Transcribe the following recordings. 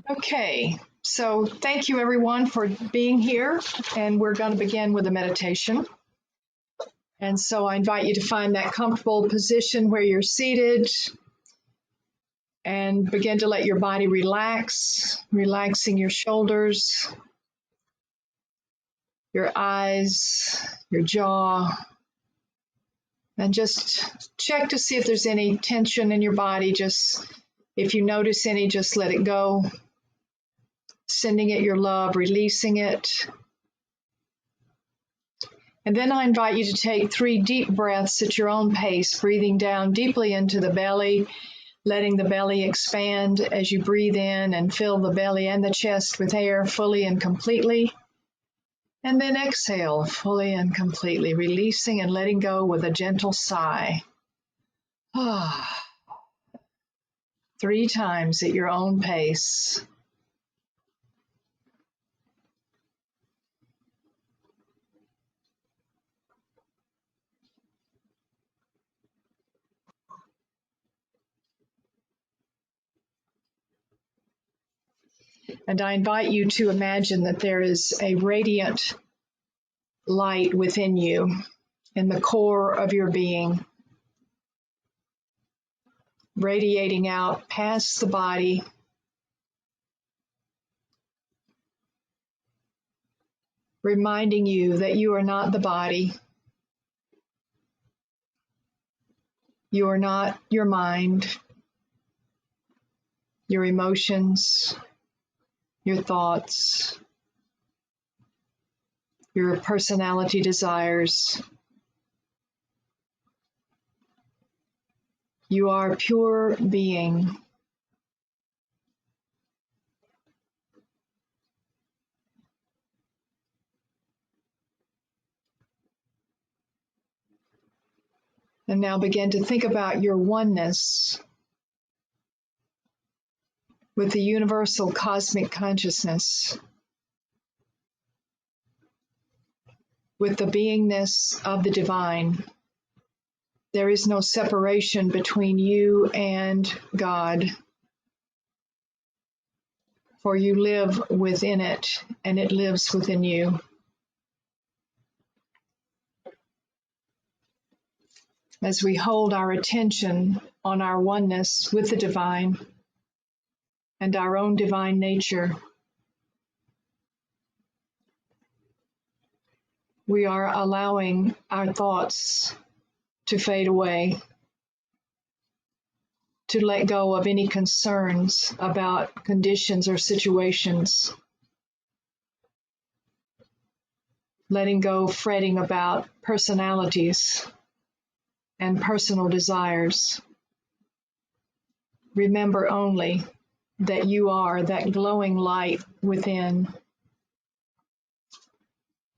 Okay, so thank you everyone for being here, and we're going to begin with a meditation. And so I invite you to find that comfortable position where you're seated and begin to let your body relax, relaxing your shoulders, your eyes, your jaw, and just check to see if there's any tension in your body. Just if you notice any, just let it go. Sending it your love, releasing it. And then I invite you to take 3 deep breaths at your own pace, breathing down deeply into the belly, letting the belly expand as you breathe in and fill the belly and the chest with air fully and completely. And then exhale fully and completely, releasing and letting go with a gentle sigh. 3 times at your own pace. And I invite you to imagine that there is a radiant light within you, in the core of your being, radiating out past the body, reminding you that you are not the body, you are not your mind, your emotions, your thoughts, your personality desires. You are pure being. And now begin to think about your oneness with the universal cosmic consciousness, with the beingness of the divine. There is no separation between you and God, for you live within it and it lives within you. As we hold our attention on our oneness with the divine and our own divine nature, we are allowing our thoughts to fade away, to let go of any concerns about conditions or situations, letting go fretting about personalities and personal desires. Remember only that you are that glowing light within.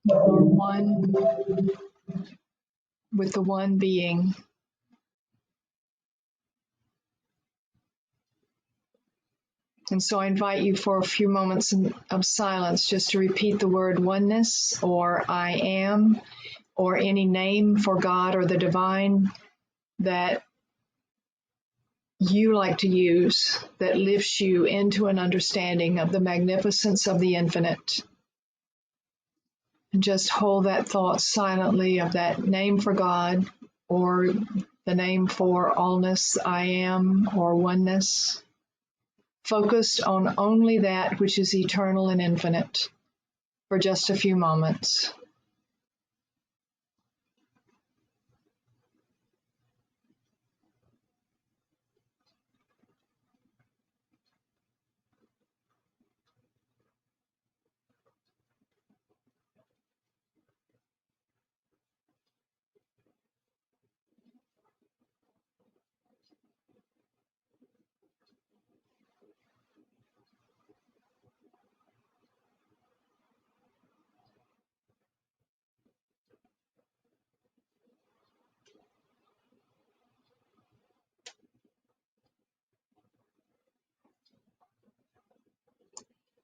You are one with the one being. And so I invite you for a few moments of silence just to repeat the word oneness or I am or any name for God or the divine that you like to use that lifts you into an understanding of the magnificence of the infinite. And just hold that thought silently of that name for God or the name for allness, I am, or oneness, focused on only that which is eternal and infinite for just a few moments.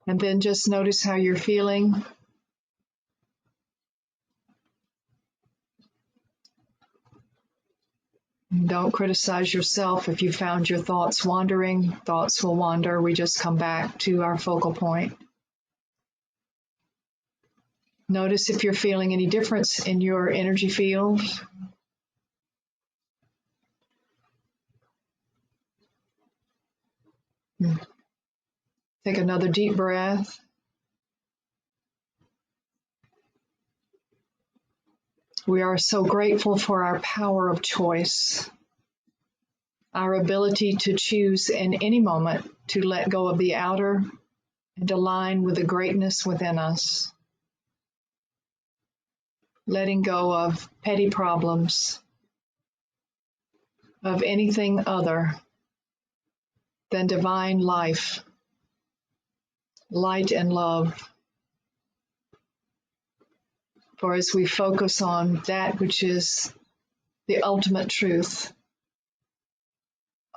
And then just notice how you're feeling. And don't criticize yourself if you found your thoughts wandering. Thoughts will wander. We just come back to our focal point. Notice if you're feeling any difference in your energy field. Take another deep breath. We are so grateful for our power of choice, our ability to choose in any moment to let go of the outer and align with the greatness within us. Letting go of petty problems, of anything other than divine life, light and love. For as we focus on that which is the ultimate truth,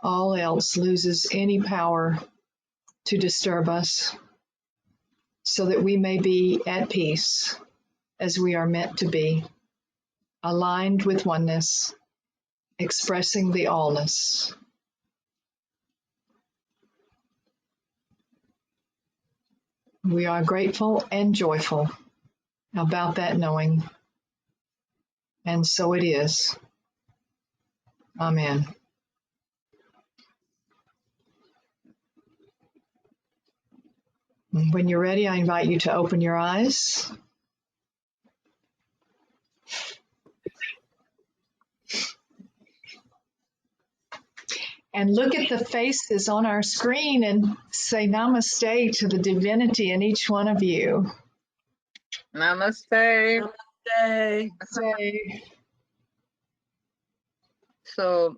all else loses any power to disturb us, so that we may be at peace as we are meant to be, aligned with oneness, expressing the allness. We are grateful and joyful about that knowing, and so it is. Amen. When you're ready, I invite you to open your eyes. And look at the faces on our screen and say namaste to the divinity in each one of you. Namaste. Namaste. Say, So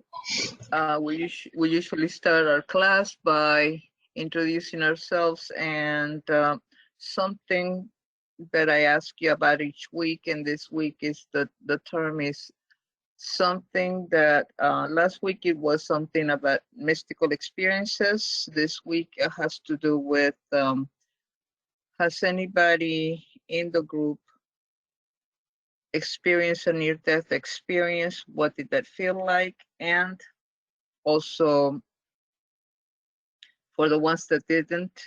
we usually start our class by introducing ourselves and something that I ask you about each week, and this week is the term is something that last week it was something about mystical experiences. This week it has to do with has anybody in the group experienced a near-death experience? What did that feel like? And also for the ones that didn't,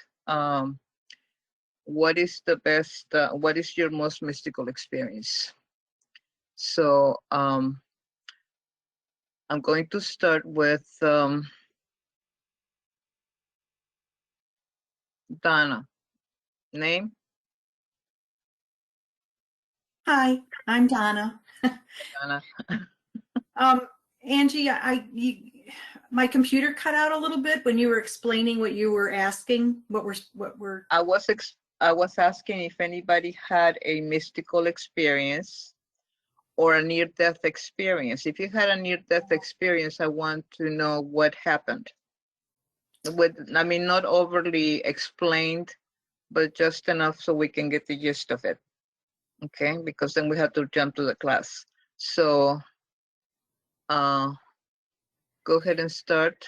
what is the best, what is your most mystical experience? So I'm going to start with Donna. Name? Hi, I'm Donna. Donna. Angie, my computer cut out a little bit when you were explaining what you were asking. What we're. I was asking if anybody had a mystical experience or a near-death experience. If you had a near-death experience, I want to know what happened. I mean, not overly explained, but just enough so we can get the gist of it. Okay, because then we have to jump to the class. So go ahead and start.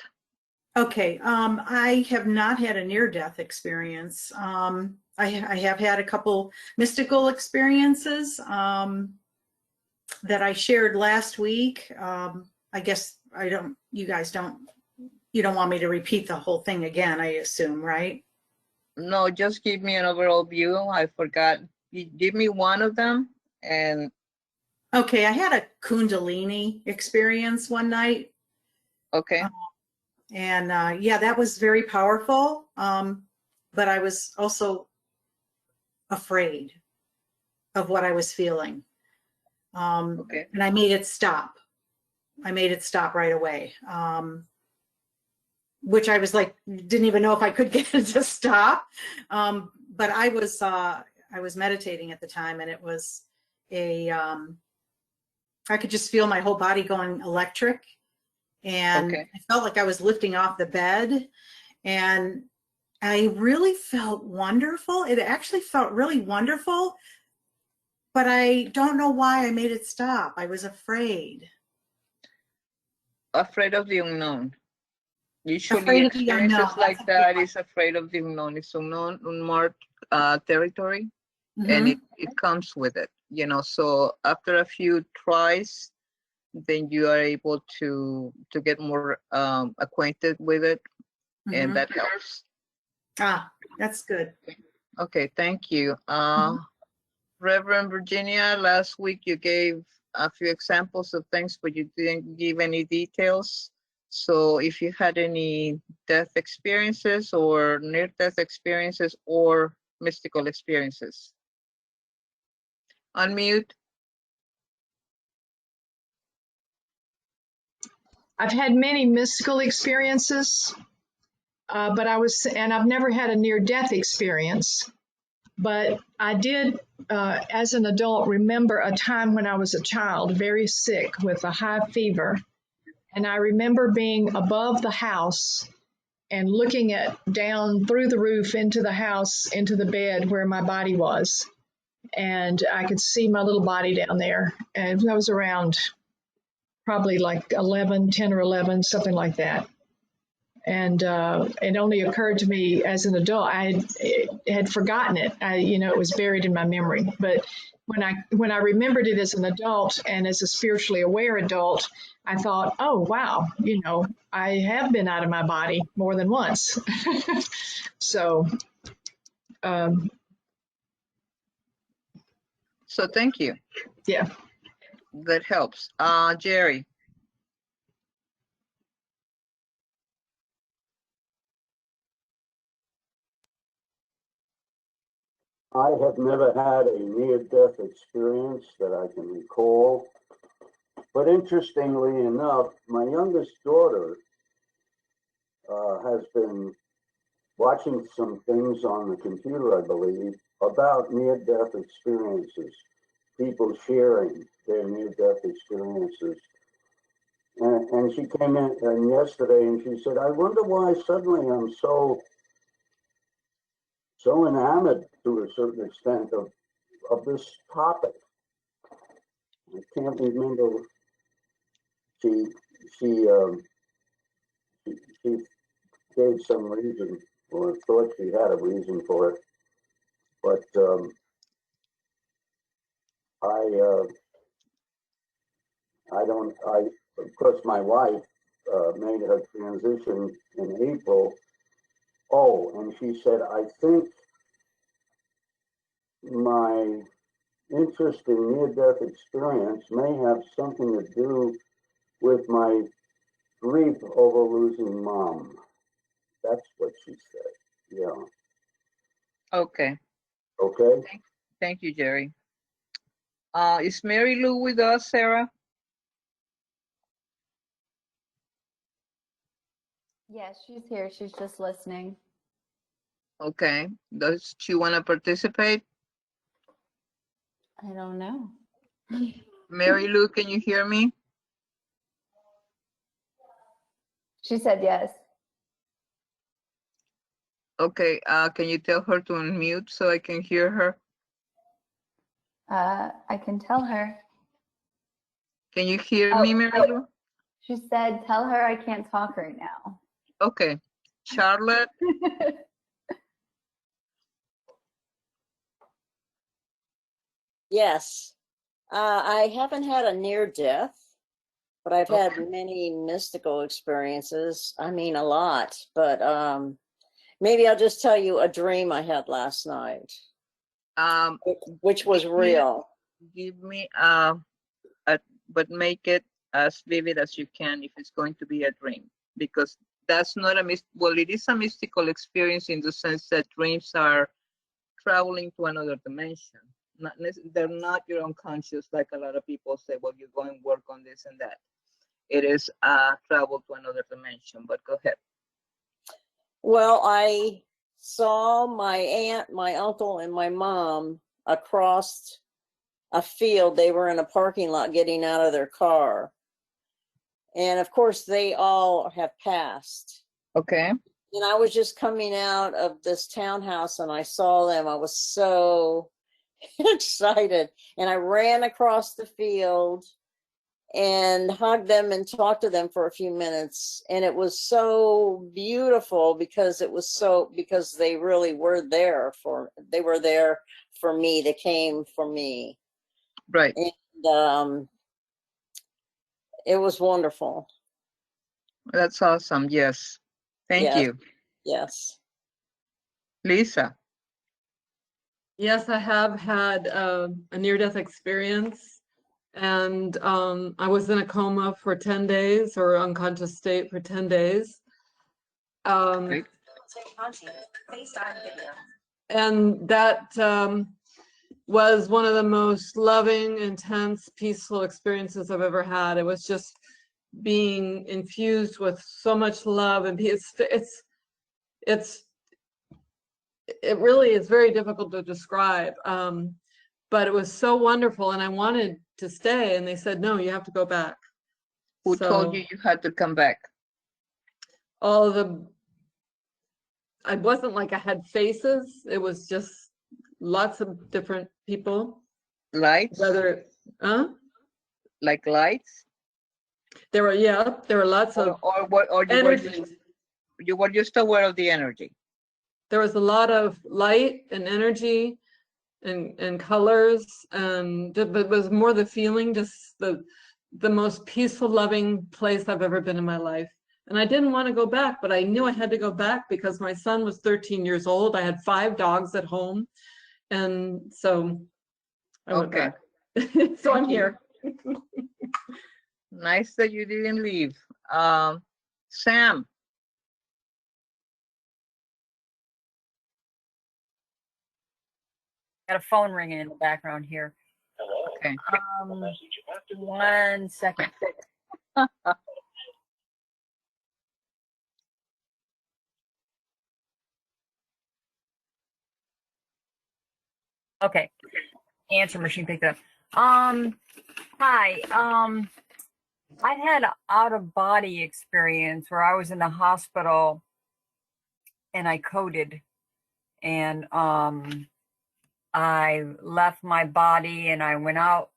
Okay, I have not had a near-death experience. I have had a couple mystical experiences that I shared last week. I guess you don't want me to repeat the whole thing again, I assume, right? No, just give me an overall view. I forgot. Give me one of them. And okay, I had a Kundalini experience one night. Okay. And yeah, that was very powerful. But I was also afraid of what I was feeling. Okay. And I made it stop. I made it stop right away. Which I was like, didn't even know if I could get it to stop. But I was meditating at the time, and it was I could just feel my whole body going electric. And Okay. I felt like I was lifting off the bed, and I really felt wonderful. It actually felt really wonderful, but I don't know why I made it stop. I was afraid. Afraid of the unknown. Usually Afraid of the experiences unknown. like that is afraid of the unknown. It's unknown, unmarked territory, and it comes with it, you know. So after a few tries, then you are able to get more acquainted with it, and Mhm. that helps. Ah, that's good. Okay, thank you. Reverend Virginia, last week you gave a few examples of things, but you didn't give any details. So if you had any death experiences or near-death experiences or mystical experiences. Unmute. I've had many mystical experiences, but I've never had a near-death experience. But I did, as an adult, remember a time when I was a child, very sick with a high fever. And I remember being above the house and looking down through the roof into the house, into the bed where my body was. And I could see my little body down there. And I was around probably like 10 or 11, something like that. And it only occurred to me as an adult. I had forgotten it. It was buried in my memory. But when I remembered it as an adult and as a spiritually aware adult, I thought, oh wow, I have been out of my body more than once. So. So thank you. Yeah. That helps. Jerry. I have never had a near-death experience that I can recall. But interestingly enough, my youngest daughter has been watching some things on the computer, I believe, about near-death experiences, people sharing their near-death experiences. And she came in yesterday and she said, I wonder why suddenly I'm so enamored to a certain extent of this topic. I can't remember. She she she gave some reason, or thought she had a reason for it, but I don't. Of course, my wife made her transition in April. Oh, and she said, I think my interest in near-death experience may have something to do with my grief over losing mom. That's what she said. Yeah. Okay. Okay. Thank you, Jerry. Is Mary Lou with us, Sarah? Yes, she's here. She's just listening. Okay. Does she want to participate? I don't know. Mary Lou, can you hear me? She said yes. Okay. Can you tell her to unmute so I can hear her? I can tell her. Can you hear me, Mary Lou? She said, tell her I can't talk right now. Okay. Charlotte? Yes. I haven't had a near death, but I've Okay. had many mystical experiences. I mean, a lot, but maybe I'll just tell you a dream I had last night, which was real. Give me but make it as vivid as you can if it's going to be a dream, because that's not well, it is a mystical experience in the sense that dreams are traveling to another dimension. They're not your unconscious, like a lot of people say, well, you go and work on this and that. It is travel to another dimension, but go ahead. Well, I saw my aunt, my uncle, and my mom across a field. They were in a parking lot getting out of their car. And of course, they all have passed. Okay. And I was just coming out of this townhouse and I saw them. I was so excited. And I ran across the field and hugged them and talked to them for a few minutes. And it was so beautiful because they really were there for me. They came for me. Right. And It was wonderful. That's awesome. Yes. Thank Yes. you. Yes. Lisa. Yes, I have had a near-death experience, and I was in a coma for 10 days, or unconscious state for 10 days. Right. And that was one of the most loving, intense, peaceful experiences I've ever had. It was just being infused with so much love and peace. It really is very difficult to describe. But it was so wonderful, and I wanted to stay, and they said, no, you have to go back. Who told you you had to come back? All the, I wasn't like I had faces. It was just lots of different people. Lights? Whether, Like lights? there were lots of Or energy. you were just aware of the energy. There was a lot of light and energy and colors, and it was more the feeling, just the most peaceful, loving place I've ever been in my life. And I didn't want to go back, but I knew I had to go back because my son was 13 years old. I had 5 dogs at home, and so I went back. So I'm here. Nice that you didn't leave. Sam. Got a phone ringing in the background here. Okay. 1 second. Okay. Answer machine picked up. Hi. I had an out-of-body experience where I was in the hospital and I coded, and I left my body and I went out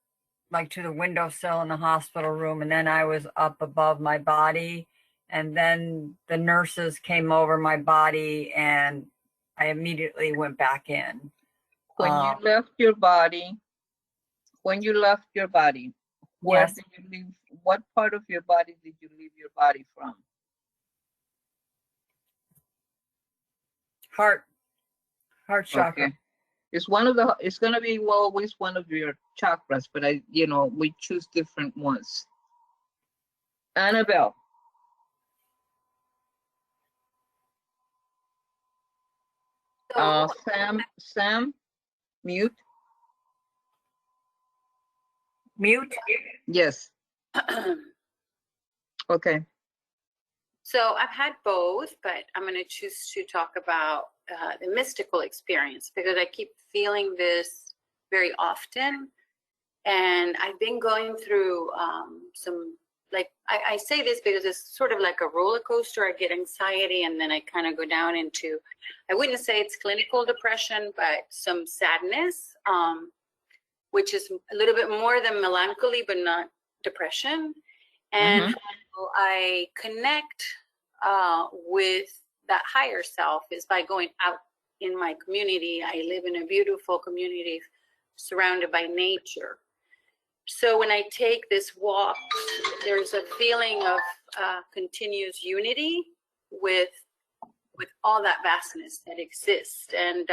like to the windowsill in the hospital room, and then I was up above my body, and then the nurses came over my body and I immediately went back in. When you left your body, where Yes. did you leave? What part of your body did you leave your body from? Heart chakra. Okay. It's gonna be always one of your chakras, but we choose different ones. Annabelle. Sam, mute. Mute? Yes. Okay. So I've had both, but I'm going to choose to talk about the mystical experience because I keep feeling this very often. And I've been going through some, like, I say this because it's sort of like a roller coaster. I get anxiety and then I kind of go down into, I wouldn't say it's clinical depression, but some sadness, which is a little bit more than melancholy, but not depression. And how I connect with that higher self is by going out in my community. I live in a beautiful community surrounded by nature. So when I take this walk, there's a feeling of continuous unity with all that vastness that exists. And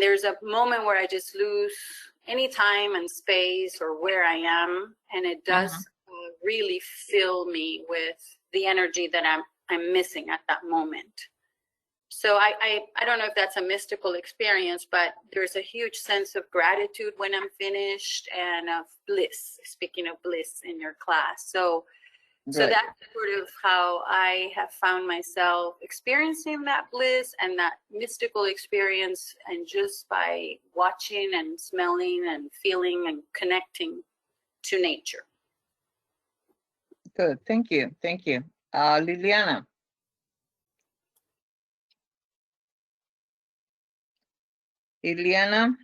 there's a moment where I just lose any time and space or where I am, and it does really fill me with the energy that I'm missing at that moment. So I don't know if that's a mystical experience, but there's a huge sense of gratitude when I'm finished and of bliss, speaking of bliss in your class. So that's sort of how I have found myself experiencing that bliss and that mystical experience, and just by watching and smelling and feeling and connecting to nature. Good. Thank you. Thank you. Liliana. Liliana.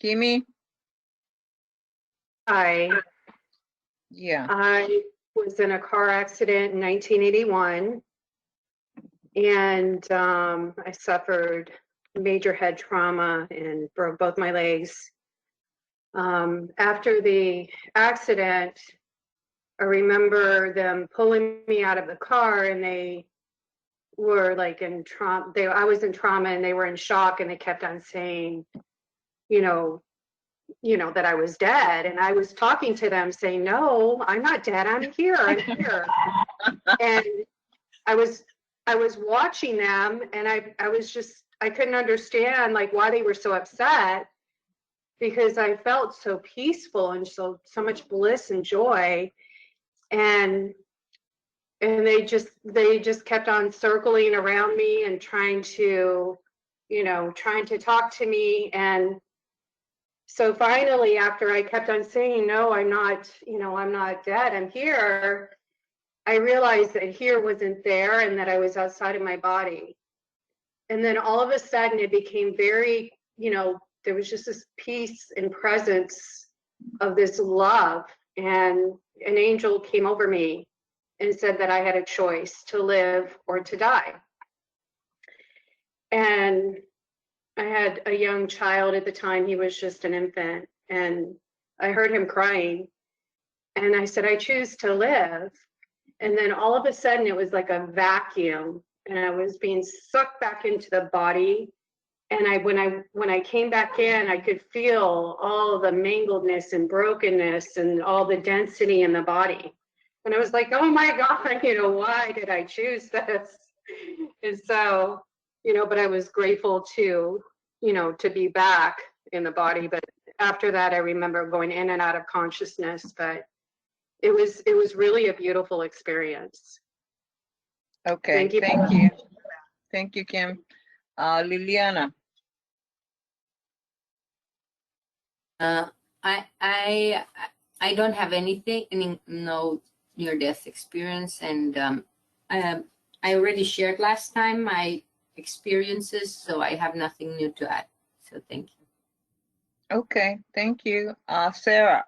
Kimmy. Hi. Yeah. I was in a car accident in 1981, and I suffered major head trauma and broke both my legs. After the accident, I remember them pulling me out of the car, and they were like in trauma. I was in trauma, and they were in shock, and they kept on saying, you know, that I was dead. And I was talking to them saying, no, I'm not dead. I'm here. I'm here. And I was watching them, and I couldn't understand like why they were so upset, because I felt so peaceful and so much bliss and joy. And they just kept on circling around me and trying to talk to me. And so finally, after I kept on saying, no, I'm not dead, I'm here, I realized that here wasn't there and that I was outside of my body. And then all of a sudden it became very, there was just this peace and presence of this love. And an angel came over me and said that I had a choice to live or to die. And I had a young child at the time. He was just an infant. And I heard him crying. And I said, I choose to live. And then all of a sudden it was like a vacuum, and I was being sucked back into the body. And when I came back in, I could feel all the mangledness and brokenness and all the density in the body. And I was like, oh my God, why did I choose this? And so, but I was grateful to be back in the body. But after that, I remember going in and out of consciousness, but it was really a beautiful experience. Okay, Thank you. Thank you, Kim. Liliana. I don't have no near-death experience, and I already shared last time my experiences, so I have nothing new to add. So thank you. Okay, thank you. Sarah.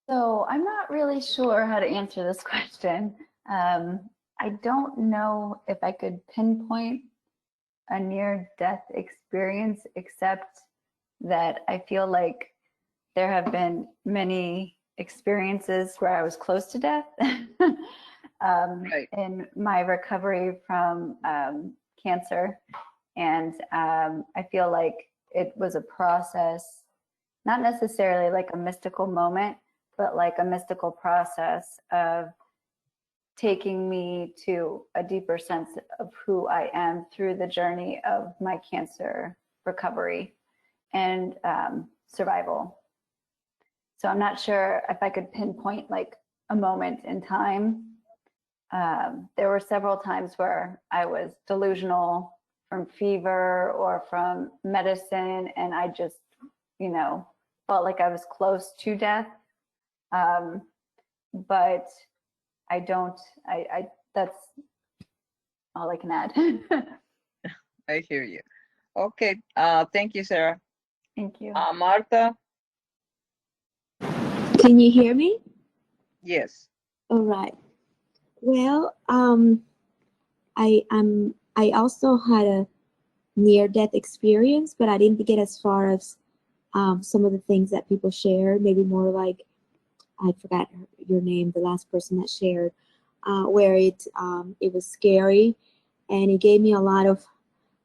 So I'm not really sure how to answer this question. I don't know if I could pinpoint a near-death experience, except that I feel like there have been many experiences where I was close to death Right. in my recovery from cancer. And I feel like it was a process, not necessarily like a mystical moment, but like a mystical process of taking me to a deeper sense of who I am through the journey of my cancer recovery and survival. So I'm not sure if I could pinpoint like a moment in time. There were several times where I was delusional from fever or from medicine, and I just, felt like I was close to death. But I that's all I can add. I hear you. Okay, thank you, Sarah. Thank you. Martha. Can you hear me? Yes. All right. Well, I also had a near-death experience, but I didn't get as far as some of the things that people shared. Maybe more like, I forgot your name, the last person that shared, where it was scary, and it gave me a lot of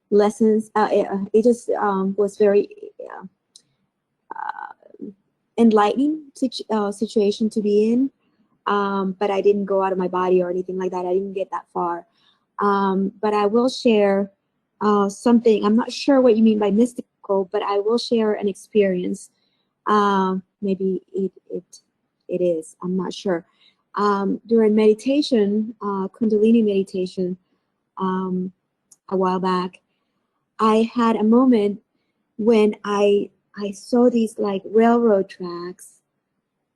lessons. It just was very enlightening situation to be in. But I didn't go out of my body or anything like that. I didn't get that far. But I will share something. I'm not sure what you mean by mystical, but I will share an experience. Maybe it is. I'm not sure. During meditation, Kundalini meditation, a while back, I had a moment when I saw these like railroad tracks,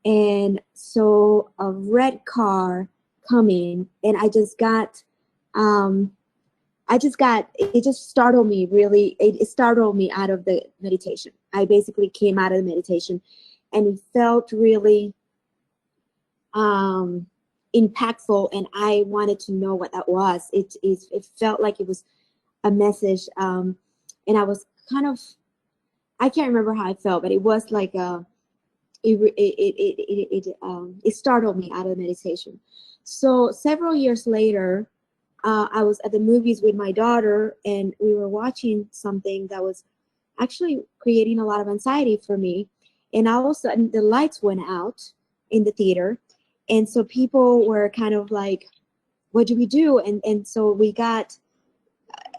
and saw a red car coming, and it just startled me really. It startled me out of the meditation. I basically came out of the meditation, and it felt really impactful, and I wanted to know what that was. It felt like it was a message, and I was kind of, I can't remember how I felt, but it was like it startled me out of meditation. So several years later, I was at the movies with my daughter, and we were watching something that was actually creating a lot of anxiety for me. And all of a sudden, the lights went out in the theater, and so people were kind of like, "What do we do?" And so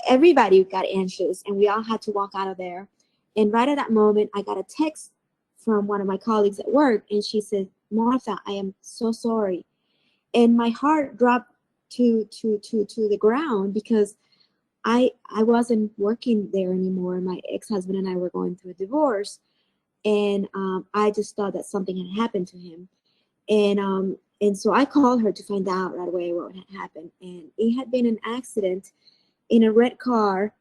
everybody got anxious, and we all had to walk out of there. And right at that moment, I got a text from one of my colleagues at work, and she said, "Martha, I am so sorry." And my heart dropped to the ground, because I wasn't working there anymore. My ex-husband and I were going through a divorce, and I just thought that something had happened to him. And so I called her to find out right away what had happened. And it had been an accident in a red car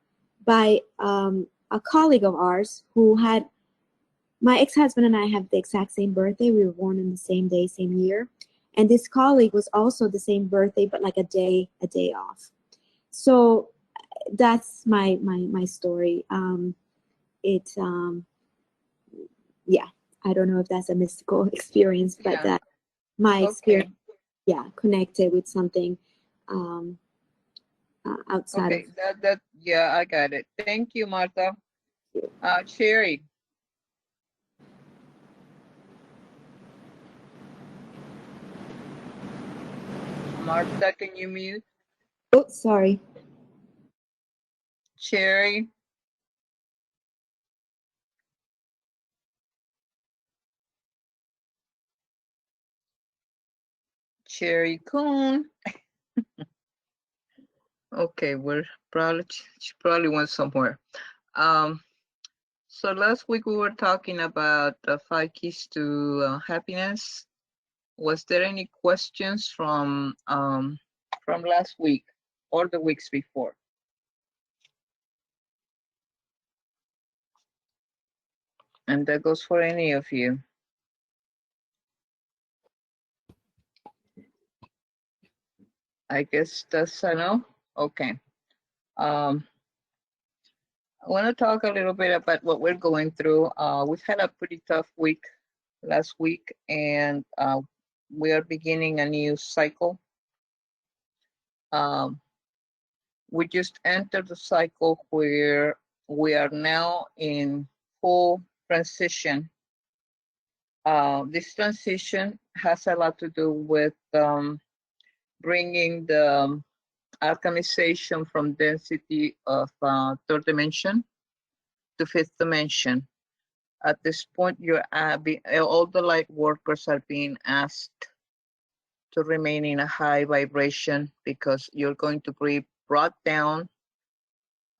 by a colleague of ours who had, my ex-husband and I have the exact same birthday. We were born on the same day, same year. And this colleague was also the same birthday, but like a day off. So that's my story. Yeah, I don't know if that's a mystical experience, but Yeah. that my Okay. experience, connected with something outside Okay. That yeah, I got it. Thank you, Martha. Sherry. Martha, can you mute? Oh, sorry. Sherry. Cherry Coon. Okay, she probably went somewhere. So last week we were talking about the 5 keys to happiness. Was there any questions from last week or the weeks before? And that goes for any of you. I guess that's a no. Okay. I want to talk a little bit about what we're going through. We've had a pretty tough week last week, and we are beginning a new cycle. We just entered the cycle where we are now in full transition. This transition has a lot to do with bringing the alchemization from density of third dimension to fifth dimension. At this point, all the light workers are being asked to remain in a high vibration, because you're going to be brought down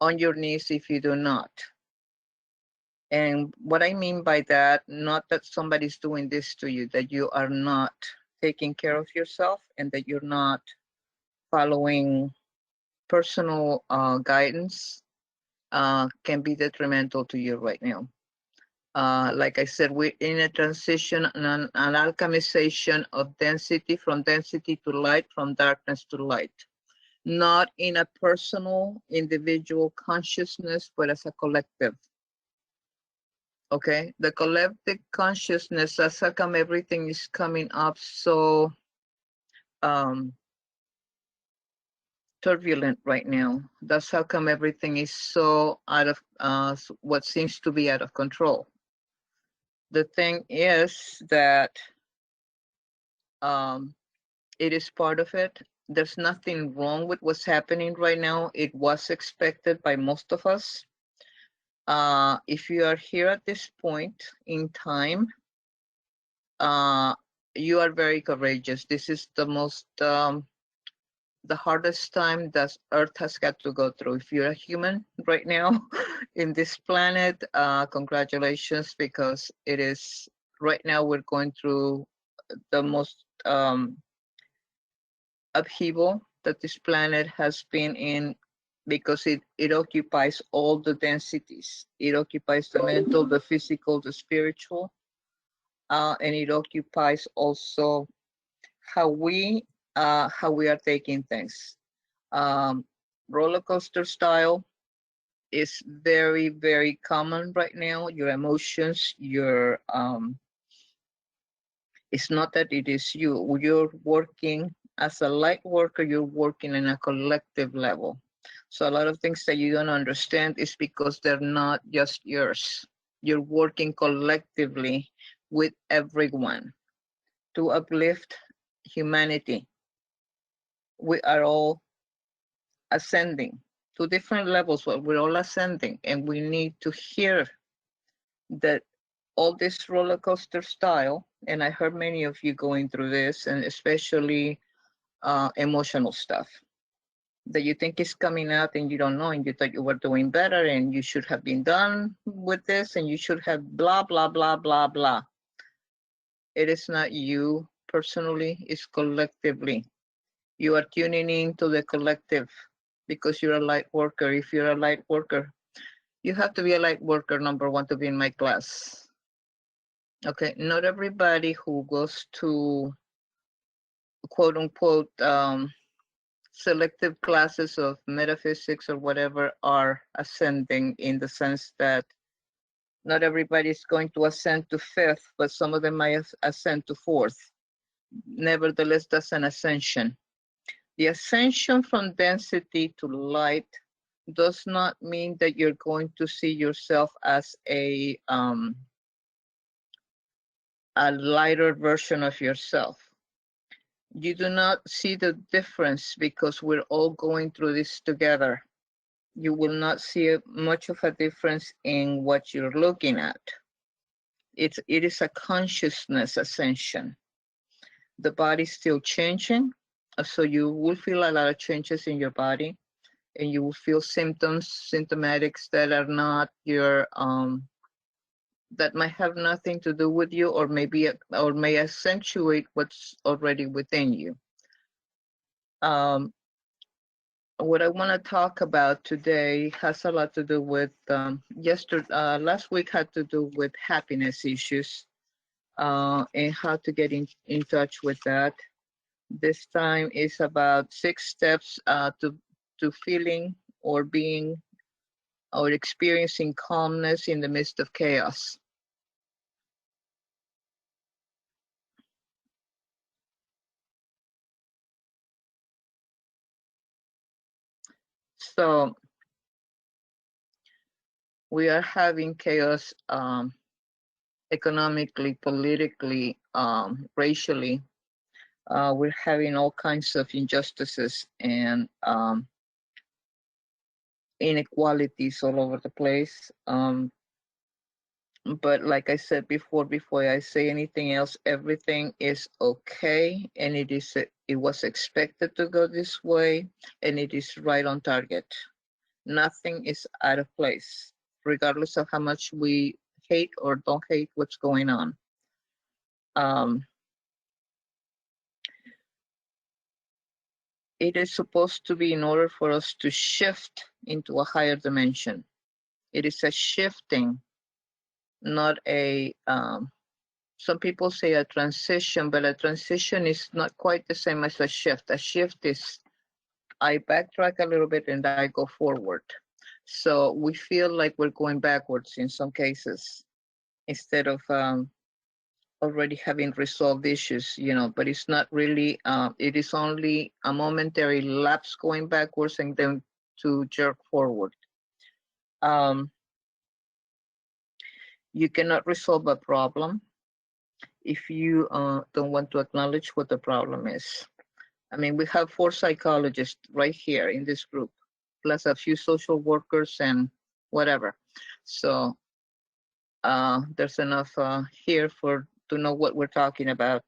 on your knees if you do not. And what I mean by that, not that somebody's doing this to you, that you are not taking care of yourself and that you're not following personal guidance, can be detrimental to you right now. Like I said, we're in a transition, an alchemization of density, from density to light, from darkness to light. Not in a personal, individual consciousness, but as a collective. Okay, the collective consciousness, that's how come everything is coming up so turbulent right now. That's how come everything is so out of what seems to be out of control. The thing is that it is part of it. There's nothing wrong with what's happening right now. It was expected by most of us. If you are here at this point in time, you are very courageous. This is the most, the hardest time that Earth has got to go through. If you're a human right now in this planet, congratulations, because it is, right now we're going through the most upheaval that this planet has been in, because it occupies all the densities. It occupies the mental, the physical, the spiritual, and it occupies also how we how we are taking things. Roller coaster style is very, very common right now. Your emotions, it's not that it is you. You're working as a light worker, you're working in a collective level. So a lot of things that you don't understand is because they're not just yours. You're working collectively with everyone to uplift humanity. We are all ascending to different levels, but we're all ascending, and we need to hear that all this roller coaster style, and I heard many of you going through this, and especially emotional stuff that you think is coming out and you don't know, and you thought you were doing better and you should have been done with this and you should have blah, blah, blah, blah, blah. It is not you personally, it's collectively. You are tuning into the collective because you're a light worker. If you're a light worker, you have to be a light worker, number one, to be in my class. Okay, not everybody who goes to quote unquote selective classes of metaphysics or whatever are ascending, in the sense that not everybody is going to ascend to fifth, but some of them might ascend to fourth. Nevertheless, that's an ascension. The ascension from density to light does not mean that you're going to see yourself as a lighter version of yourself. You do not see the difference because we're all going through this together. You will not see much of a difference in what you're looking at. It is a consciousness ascension. The body's still changing, so you will feel a lot of changes in your body, and you will feel symptomatics that are not your that might have nothing to do with you, or may accentuate what's already within you. What I want to talk about today has a lot to do with last week had to do with happiness issues and how to get in touch with that. This time is about 6 steps to feeling or being or experiencing calmness in the midst of chaos. So we are having chaos economically, politically, racially. We're having all kinds of injustices and inequalities all over the place. But like I said before I say anything else, everything is okay, and it was expected to go this way, and it is right on target. Nothing is out of place, regardless of how much we hate or don't hate what's going on. It is supposed to be in order for us to shift into a higher dimension. It is a shifting, not a, some people say a transition, but a transition is not quite the same as a shift. A shift is, I backtrack a little bit and I go forward. So we feel like we're going backwards in some cases, instead of already having resolved issues, but it's not really, it is only a momentary lapse going backwards and then to jerk forward. You cannot resolve a problem if you don't want to acknowledge what the problem is. I mean, we have 4 psychologists right here in this group, plus a few social workers and whatever. So there's enough here to know what we're talking about.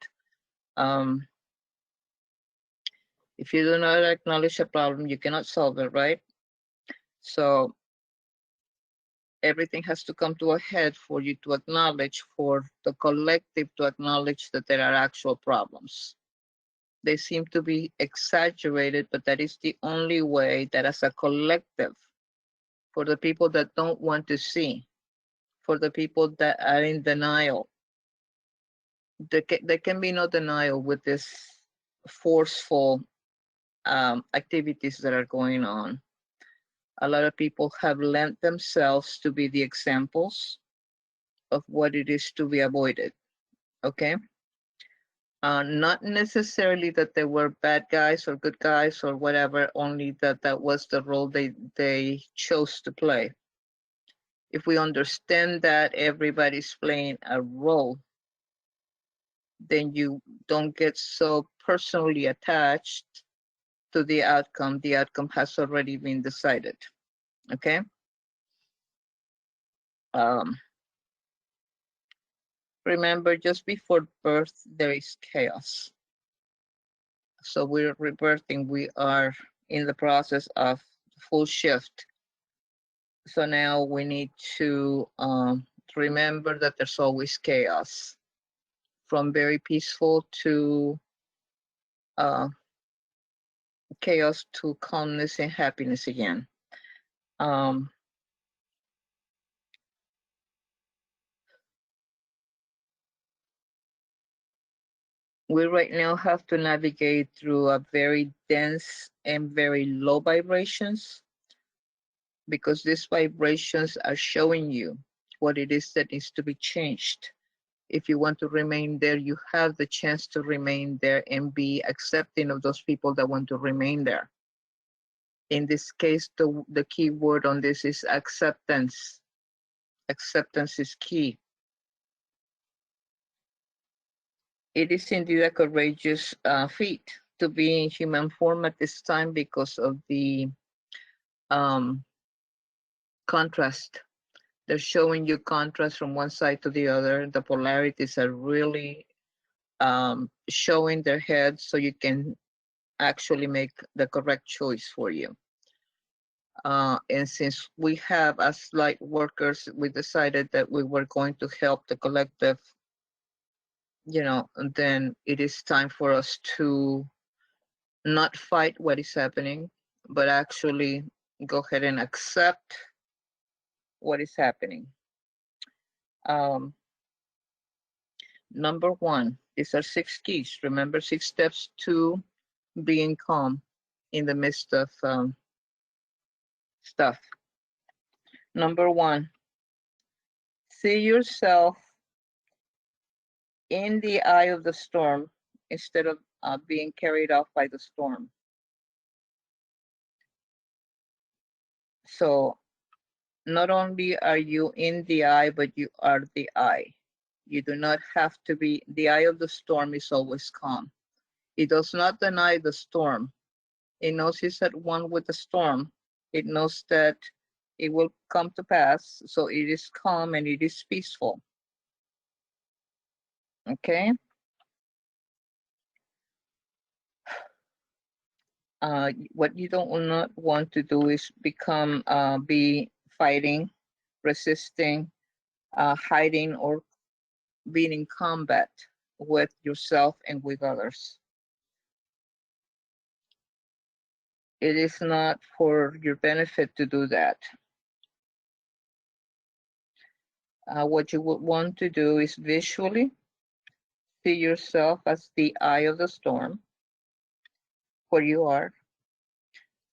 If you do not acknowledge a problem, you cannot solve it, right? So everything has to come to a head for you to acknowledge, for the collective to acknowledge that there are actual problems. They seem to be exaggerated, but that is the only way that as a collective, for the people that don't want to see, for the people that are in denial, there can be no denial with this forceful activities that are going on. A lot of people have lent themselves to be the examples of what it is to be avoided, okay? Not necessarily that they were bad guys or good guys or whatever, only that that was the role they chose to play. If we understand that everybody's playing a role, then you don't get so personally attached to the outcome. The outcome has already been decided, okay? Remember, just before birth, there is chaos. So we're rebirthing. We are in the process of full shift. So now we need to remember that there's always chaos, from very peaceful to chaos to calmness and happiness again. We right now have to navigate through a very dense and very low vibrations, because these vibrations are showing you what it is that needs to be changed. If you want to remain there, you have the chance to remain there and be accepting of those people that want to remain there. In this case, the key word on this is acceptance. Acceptance is key. It is indeed a courageous feat to be in human form at this time because of the contrast. They're showing you contrast from one side to the other. The polarities are really showing their heads so you can actually make the correct choice for you. And since we have, as light workers, we decided that we were going to help the collective, you know, and then it is time for us to not fight what is happening, but actually go ahead and accept what is happening. Number one, these are 6 keys. Remember, 6 steps to being calm in the midst of stuff. Number one, see yourself in the eye of the storm instead of being carried off by the storm. So not only are you in the eye, but you are the eye. You do not have to be, the eye of the storm is always calm. It does not deny the storm. It knows it's at one with the storm. It knows that it will come to pass. So it is calm and it is peaceful. Okay. What you don't not want to do is become, be fighting, resisting, hiding, or being in combat with yourself and with others. It is not for your benefit to do that. What you would want to do is visually see yourself as the eye of the storm, where you are,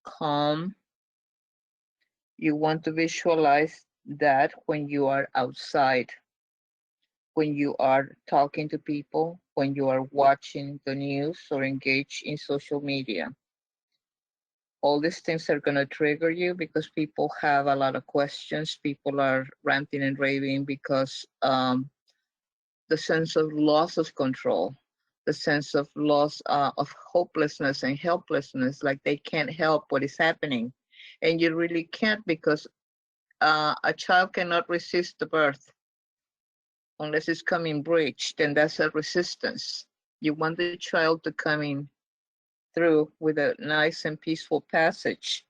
calm. You want to visualize that when you are outside, when you are talking to people, when you are watching the news or engaged in social media. All these things are going to trigger you because people have a lot of questions. People are ranting and raving because the sense of loss of control, the sense of loss of hopelessness and helplessness, like they can't help what is happening. And you really can't, because a child cannot resist the birth unless it's coming breached, and that's a resistance. You want the child to come in through with a nice and peaceful passage,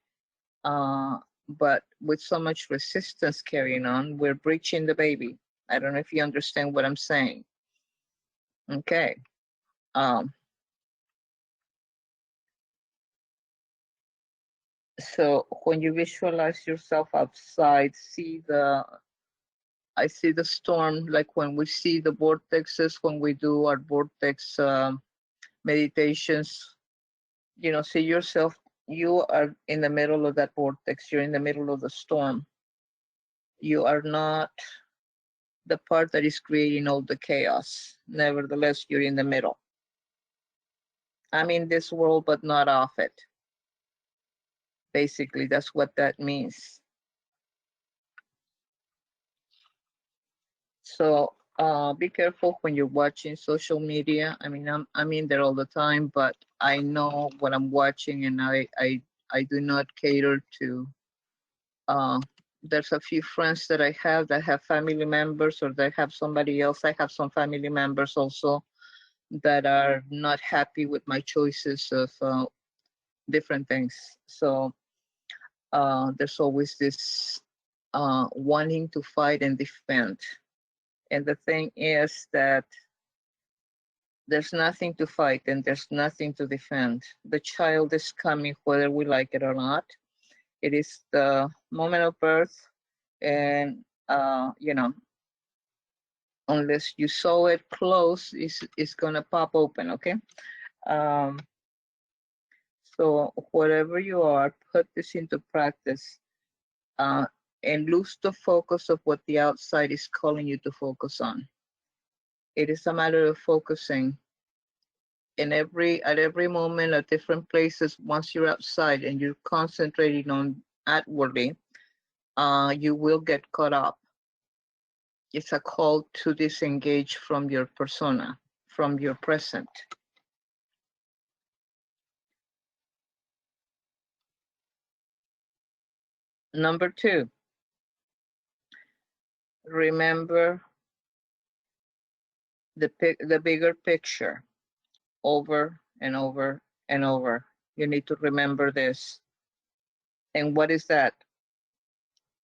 but with so much resistance carrying on, we're breaching the baby. I don't know if you understand what I'm saying. Okay. So when you visualize yourself outside, I see the storm, like when we see the vortexes, when we do our vortex meditations, you know, see yourself, you are in the middle of that vortex, you're in the middle of the storm. You are not the part that is creating all the chaos. Nevertheless, you're in the middle. I'm in this world, but not of it. Basically, that's what that means. So be careful when you're watching social media. I mean, I'm in there all the time, but I know what I'm watching, and I do not cater to. There's a few friends that I have that have family members, or they have somebody else. I have some family members also that are not happy with my choices of different things. So there's always this wanting to fight and defend. And the thing is that there's nothing to fight and there's nothing to defend. The child is coming whether we like it or not. It is the moment of birth, and you know, unless you saw it close, it's gonna pop open, okay? So whatever you are, put this into practice and lose the focus of what the outside is calling you to focus on. It is a matter of focusing at every moment at different places. Once you're outside and you're concentrating on outwardly, you will get caught up. It's a call to disengage from your persona, from your present. Number 2, remember the bigger picture over and over and over. You need to remember this. And what is that?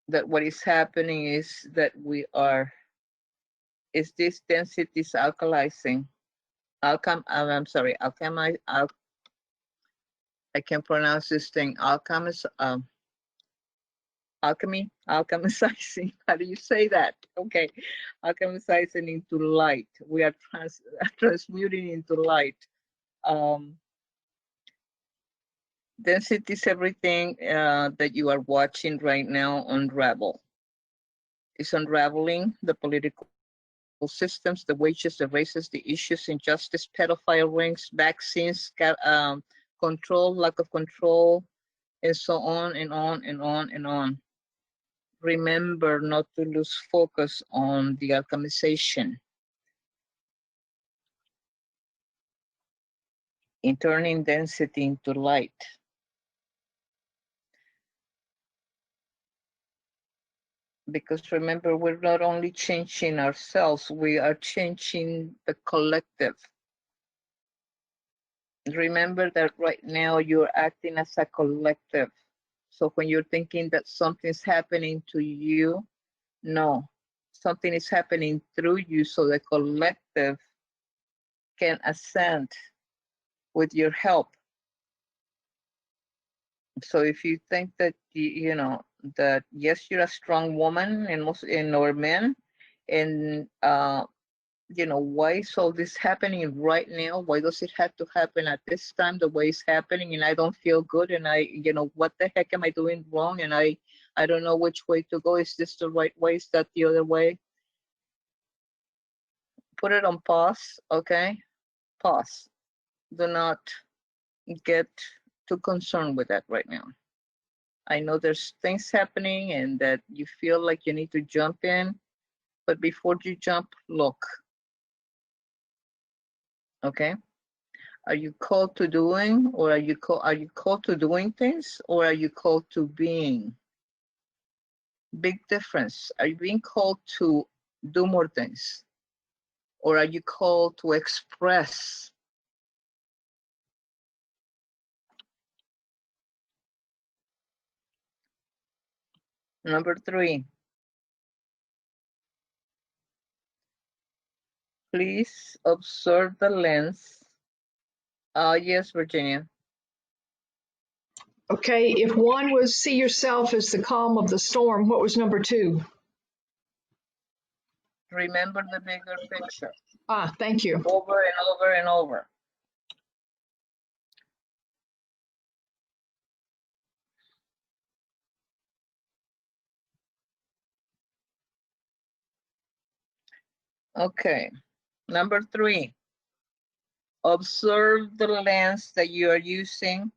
That what is happening is that this density is alkalizing. I'm sorry, I can't pronounce this thing. Alchemizing. How do you say that? Okay, alchemizing into light. We are transmuting into light. Density is everything that you are watching right now unravel. It's unraveling the political systems, the wages, the races, the issues, injustice, pedophile rings, vaccines, control, lack of control, and so on and on and on and on. Remember not to lose focus on the alchemization. In turning density into light. Because remember, we're not only changing ourselves, we are changing the collective. Remember that right now you're acting as a collective. So when you're thinking that something's happening to you, no, something is happening through you, so the collective can ascend with your help. So if you think that, you know, that yes, you're a strong woman and or men, and you know, why is all this happening right now? Why does it have to happen at this time, the way it's happening, and I don't feel good, and I, you know, what the heck am I doing wrong, and I don't know which way to go. Is this the right way? Is that the other way? Put it on pause, okay? Pause. Do not get too concerned with that right now. I know there's things happening and that you feel like you need to jump in, but before you jump, look. Okay? Are you called to doing, or are you called to doing things, or are you called to being? Big difference. Are you being called to do more things, or are you called to express? Number 3, please observe the lens. Yes, Virginia. Okay, if one was see yourself as the calm of the storm, what was number 2? Remember the bigger picture. Thank you. Over and over and over. Okay. Number 3, observe the lens that you are using.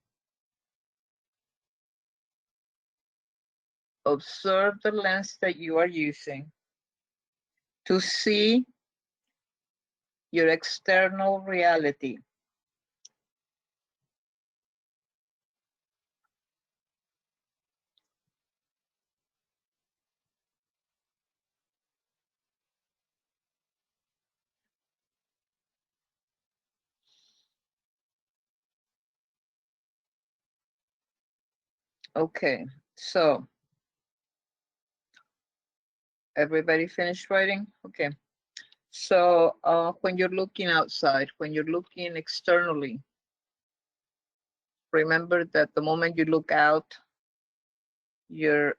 Observe the lens that you are using to see your external reality. Okay, so everybody finished writing? Okay. So when you're looking outside, when you're looking externally, remember that the moment you look out, you're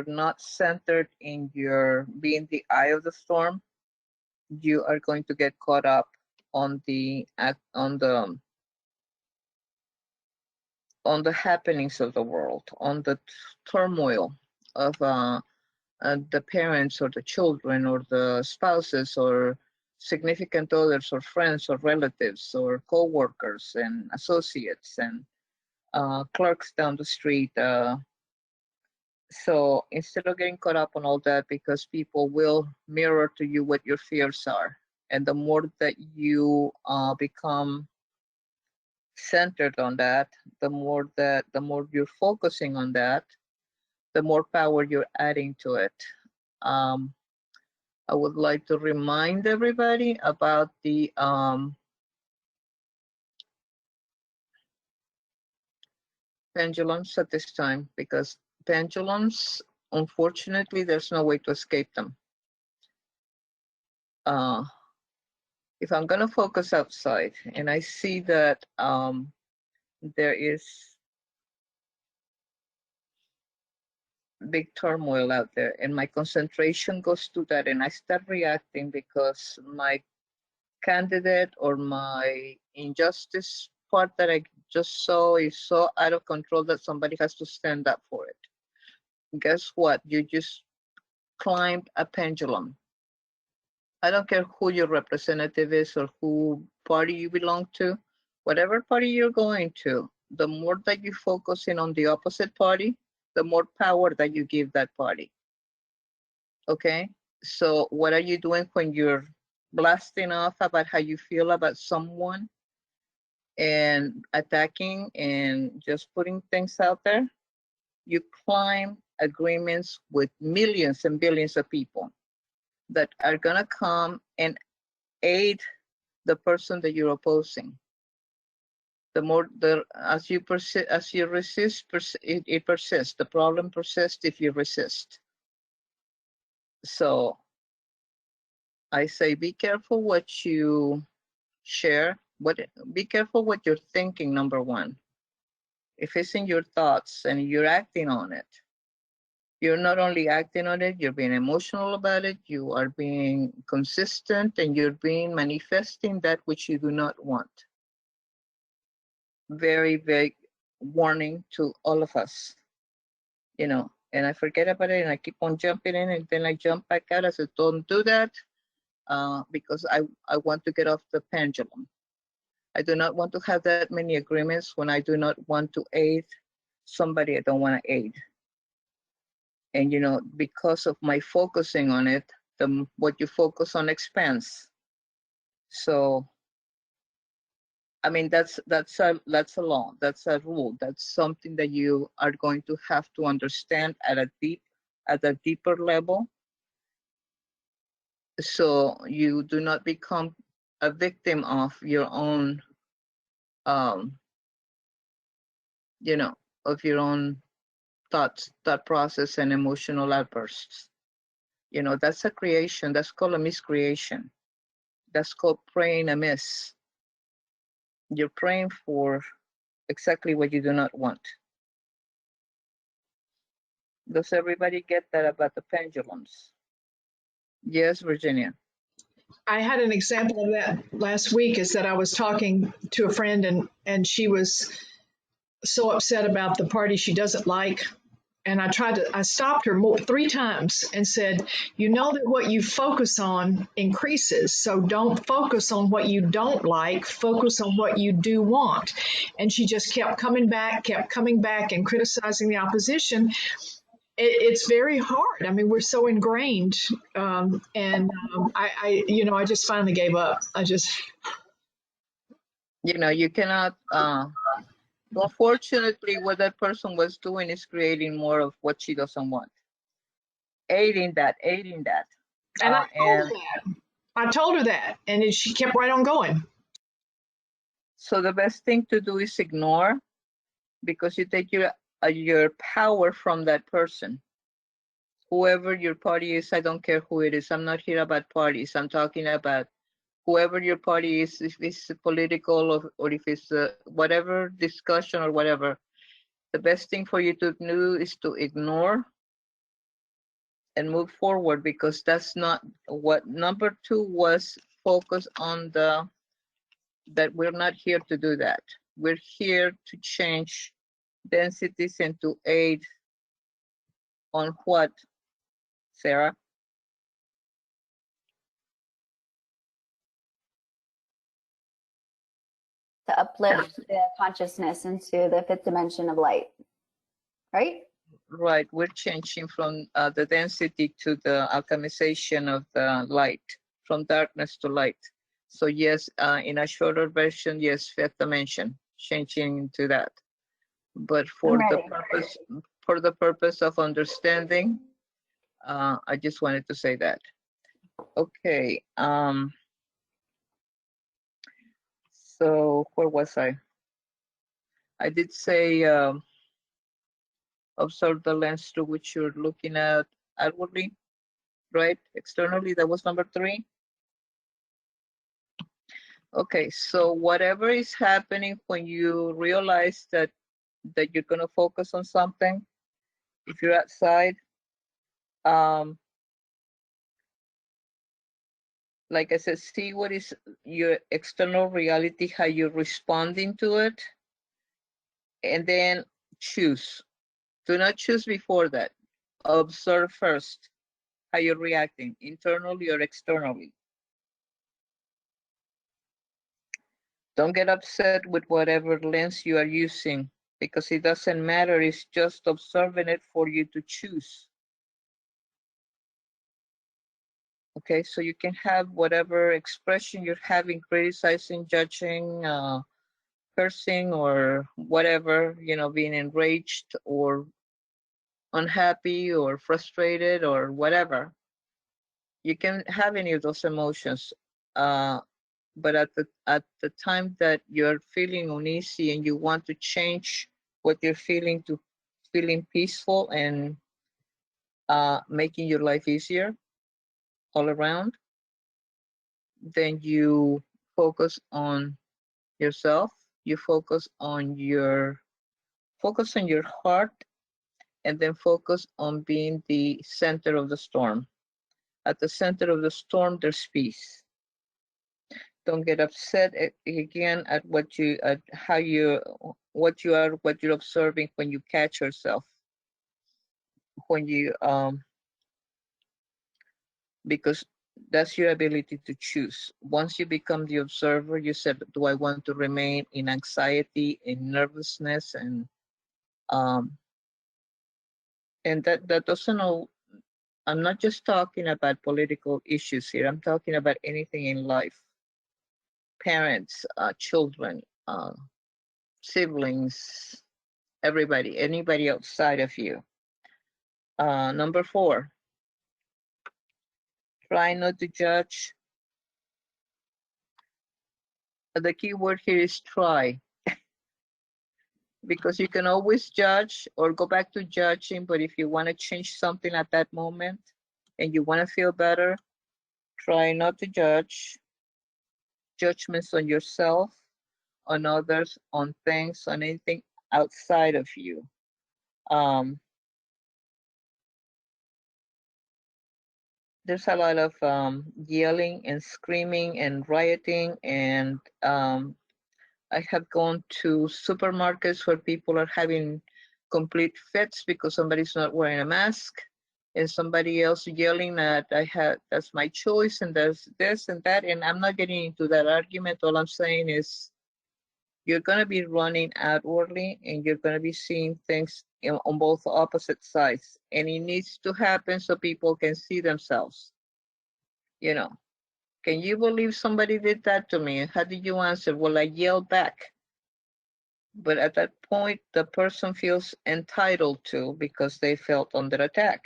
not centered in your being the eye of the storm, you are going to get caught up on the happenings of the world, on the turmoil of the parents or the children or the spouses or significant others or friends or relatives or co-workers and associates and clerks down the street. So instead of getting caught up on all that, because people will mirror to you what your fears are, and the more that you become centered on that, the more you're focusing on that, the more power you're adding to it. I would like to remind everybody about the pendulums at this time, because pendulums, unfortunately, there's no way to escape them. If I'm going to focus outside and I see that there is big turmoil out there and my concentration goes to that and I start reacting because my candidate or my injustice part that I just saw is so out of control that somebody has to stand up for it. Guess what? You just climbed a pendulum. I don't care who your representative is or who party you belong to, whatever party you're going to, the more that you focus in on the opposite party, the more power that you give that party. Okay? So what are you doing when you're blasting off about how you feel about someone and attacking and just putting things out there? You climb agreements with millions and billions of people that are gonna come and aid the person that you're opposing. The more as you resist, it persists. The problem persists if you resist. So I say, be careful what you share. Be careful what you're thinking. Number one, if it's in your thoughts and you're acting on it, you're not only acting on it, you're being emotional about it, you are being consistent, and you're being manifesting that which you do not want. Very, very warning to all of us, you know, and I forget about it and I keep on jumping in and then I jump back out. I said, don't do that because I want to get off the pendulum. I do not want to have that many agreements when I do not want to aid somebody I don't want to aid. And, you know, because of my focusing on it, what you focus on expands. So, I mean, that's a law, that's a rule, that's something that you are going to have to understand at a deeper level. So you do not become a victim of your own, you know, of your own thought process and emotional outbursts. You know, that's a creation. That's called a miscreation. That's called praying amiss. You're praying for exactly what you do not want. Does everybody get that about the pendulums? Yes, Virginia. I had an example of that last week, is that I was talking to a friend and she was so upset about the party she doesn't like. and I stopped her 3 times and said, you know that what you focus on increases. So don't focus on what you don't like, focus on what you do want. And she just kept coming back and criticizing the opposition. It's very hard. I mean, we're so ingrained. I just finally gave up. You cannot, unfortunately, what that person was doing is creating more of what she doesn't want. Aiding that. And I told her that, and she kept right on going. So the best thing to do is ignore, because you take your power from that person. Whoever your party is, I don't care who it is. I'm not here about parties. I'm talking about whoever your party is, if it's political or if it's whatever discussion or whatever. The best thing for you to do is to ignore and move forward, because that's not what number 2 was. Focus on that we're not here to do that. We're here to change densities and to aid on what, Sarah? To uplift the consciousness into the 5th dimension of light, right? Right, we're changing from the density to the alchemization of the light, from darkness to light. So yes, in a shorter version, yes, 5th dimension, changing to that. But for the purpose of understanding, I just wanted to say that. Okay. So where was I? I did say observe the lens through which you're looking at outwardly, right? Externally, that was number 3. Okay, so whatever is happening when you realize that you're going to focus on something, if you're outside, like I said, see what is your external reality, how you're responding to it, and then choose. Do not choose before that. Observe first how you're reacting, internally or externally. Don't get upset with whatever lens you are using, because it doesn't matter. It's just observing it for you to choose. Okay, so you can have whatever expression you're having, criticizing, judging, cursing, or whatever, being enraged or unhappy or frustrated or whatever. You can have any of those emotions. But at the time that you're feeling uneasy and you want to change what you're feeling to feeling peaceful and making your life easier all around, then you focus on yourself. You focus on your heart, and then focus on being the center of the storm. At the center of the storm, there's peace. Don't get upset again at what you're observing when you catch yourself. When you because that's your ability to choose. Once you become the observer, you said, do I want to remain in anxiety, in nervousness, and that doesn't all. I'm not just talking about political issues here. I'm talking about anything in life. Parents, children, siblings, anybody outside of you. Number 4, try not to judge. The key word here is try, because you can always judge or go back to judging, but if you want to change something at that moment and you want to feel better, try not to judge. Judgments on yourself, on others, on things, on anything outside of you. There's a lot of yelling and screaming and rioting, and I have gone to supermarkets where people are having complete fits because somebody's not wearing a mask, and somebody else yelling that that's my choice and there's this and that, and I'm not getting into that argument. All I'm saying is you're going to be running outwardly and you're going to be seeing things on both opposite sides, and it needs to happen so people can see themselves. You know, can you believe somebody did that to me? How did you answer? Well, I yelled back. But at that point, the person feels entitled to because they felt under attack.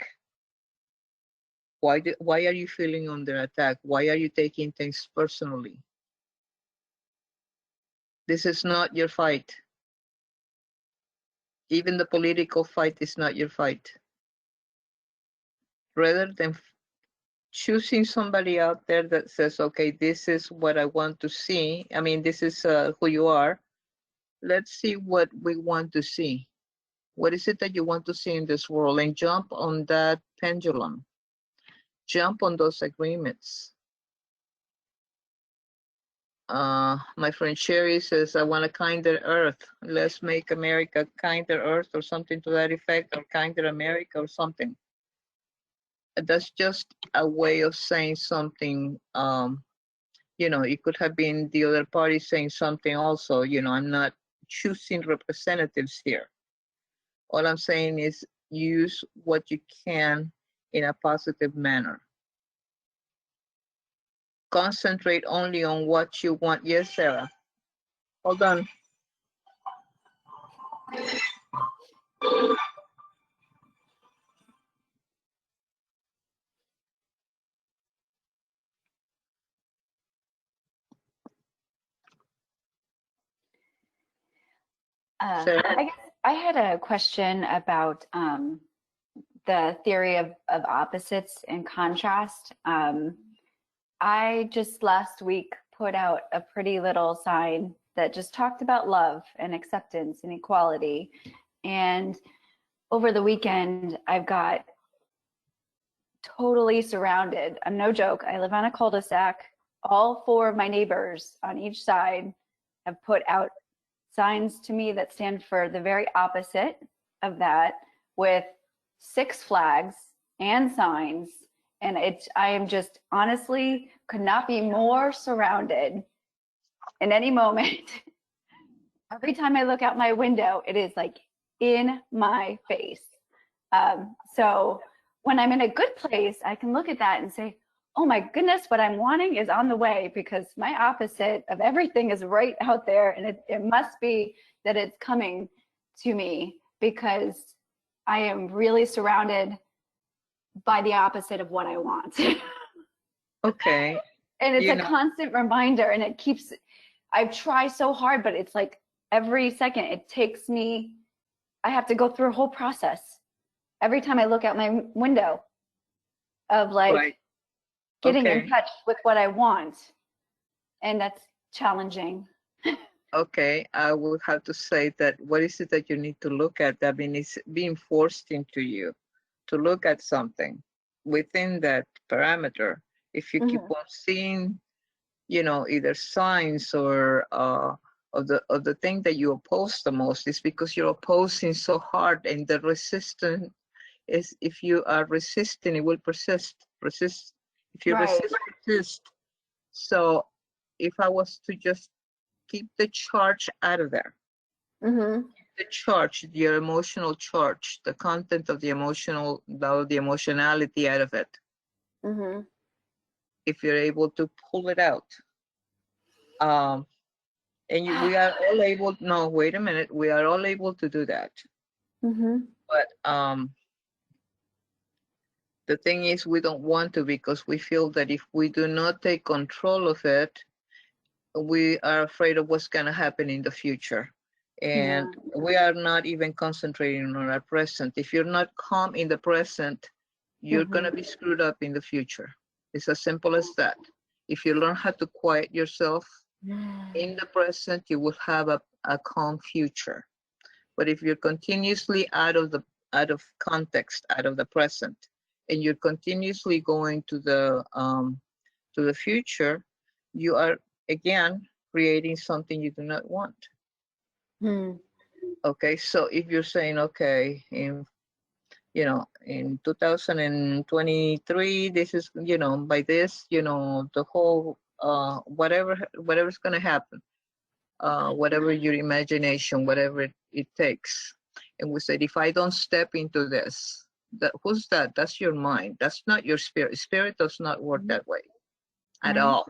Why are you feeling under attack? Why are you taking things personally? This is not your fight. Even the political fight is not your fight. Rather than choosing somebody out there that says, okay, this is what I want to see. I mean, this is who you are. Let's see what we want to see. What is it that you want to see in this world? And jump on that pendulum. Jump on those agreements. My friend Sherry says, I want a kinder earth. Let's make America a kinder earth, or something to that effect, or kinder America, or something. That's just a way of saying something. You know, it could have been the other party saying something also. You know, I'm not choosing representatives here. All I'm saying is use what you can in a positive manner. Concentrate only on what you want. Yes, Sarah. Hold on. I guess I had a question about the theory of opposites and contrast. I just last week put out a pretty little sign that just talked about love and acceptance and equality. And over the weekend, I've got totally surrounded. I'm no joke. I live on a cul-de-sac. All 4 of my neighbors on each side have put out signs to me that stand for the very opposite of that, with 6 flags and signs. And I am just honestly could not be more surrounded in any moment. Every time I look out my window, it is like in my face. So when I'm in a good place, I can look at that and say, oh my goodness, what I'm wanting is on the way, because my opposite of everything is right out there. And it must be that it's coming to me, because I am really surrounded by the opposite of what I want. Okay. And it's a constant reminder, and it keeps, I try so hard, but it's like every second it takes me, I have to go through a whole process every time I look out my window of like getting in touch with what I want. And that's challenging. Okay, I would have to say that what is it that you need to look at? I mean, it's being forced into you to look at something within that parameter. If you keep on seeing, you know, either signs or of the thing that you oppose the most, is because you're opposing so hard, and the resistance is, if you are resisting, it will persist. If you resist. So if I was to just keep the charge out of there, the charge, your emotional charge, the content of the the emotionality out of it. If you're able to pull it out, and we are all able. No, wait a minute. We are all able to do that. But the thing is, we don't want to, because we feel that if we do not take control of it, we are afraid of what's going to happen in the future. And we are not even concentrating on our present. If you're not calm in the present, you're going to be screwed up in the future. It's as simple as that. If you learn how to quiet yourself in the present, you will have a calm future. But if you're continuously out of context, out of the present, and you're continuously going to the future, you are again creating something you do not want. Okay, so if you're saying, okay, in 2023, this is, by this, the whole, whatever's going to happen, whatever your imagination, whatever it takes. And we said, if I don't step into this, who's that? That's your mind. That's not your spirit. Spirit does not work that way at all.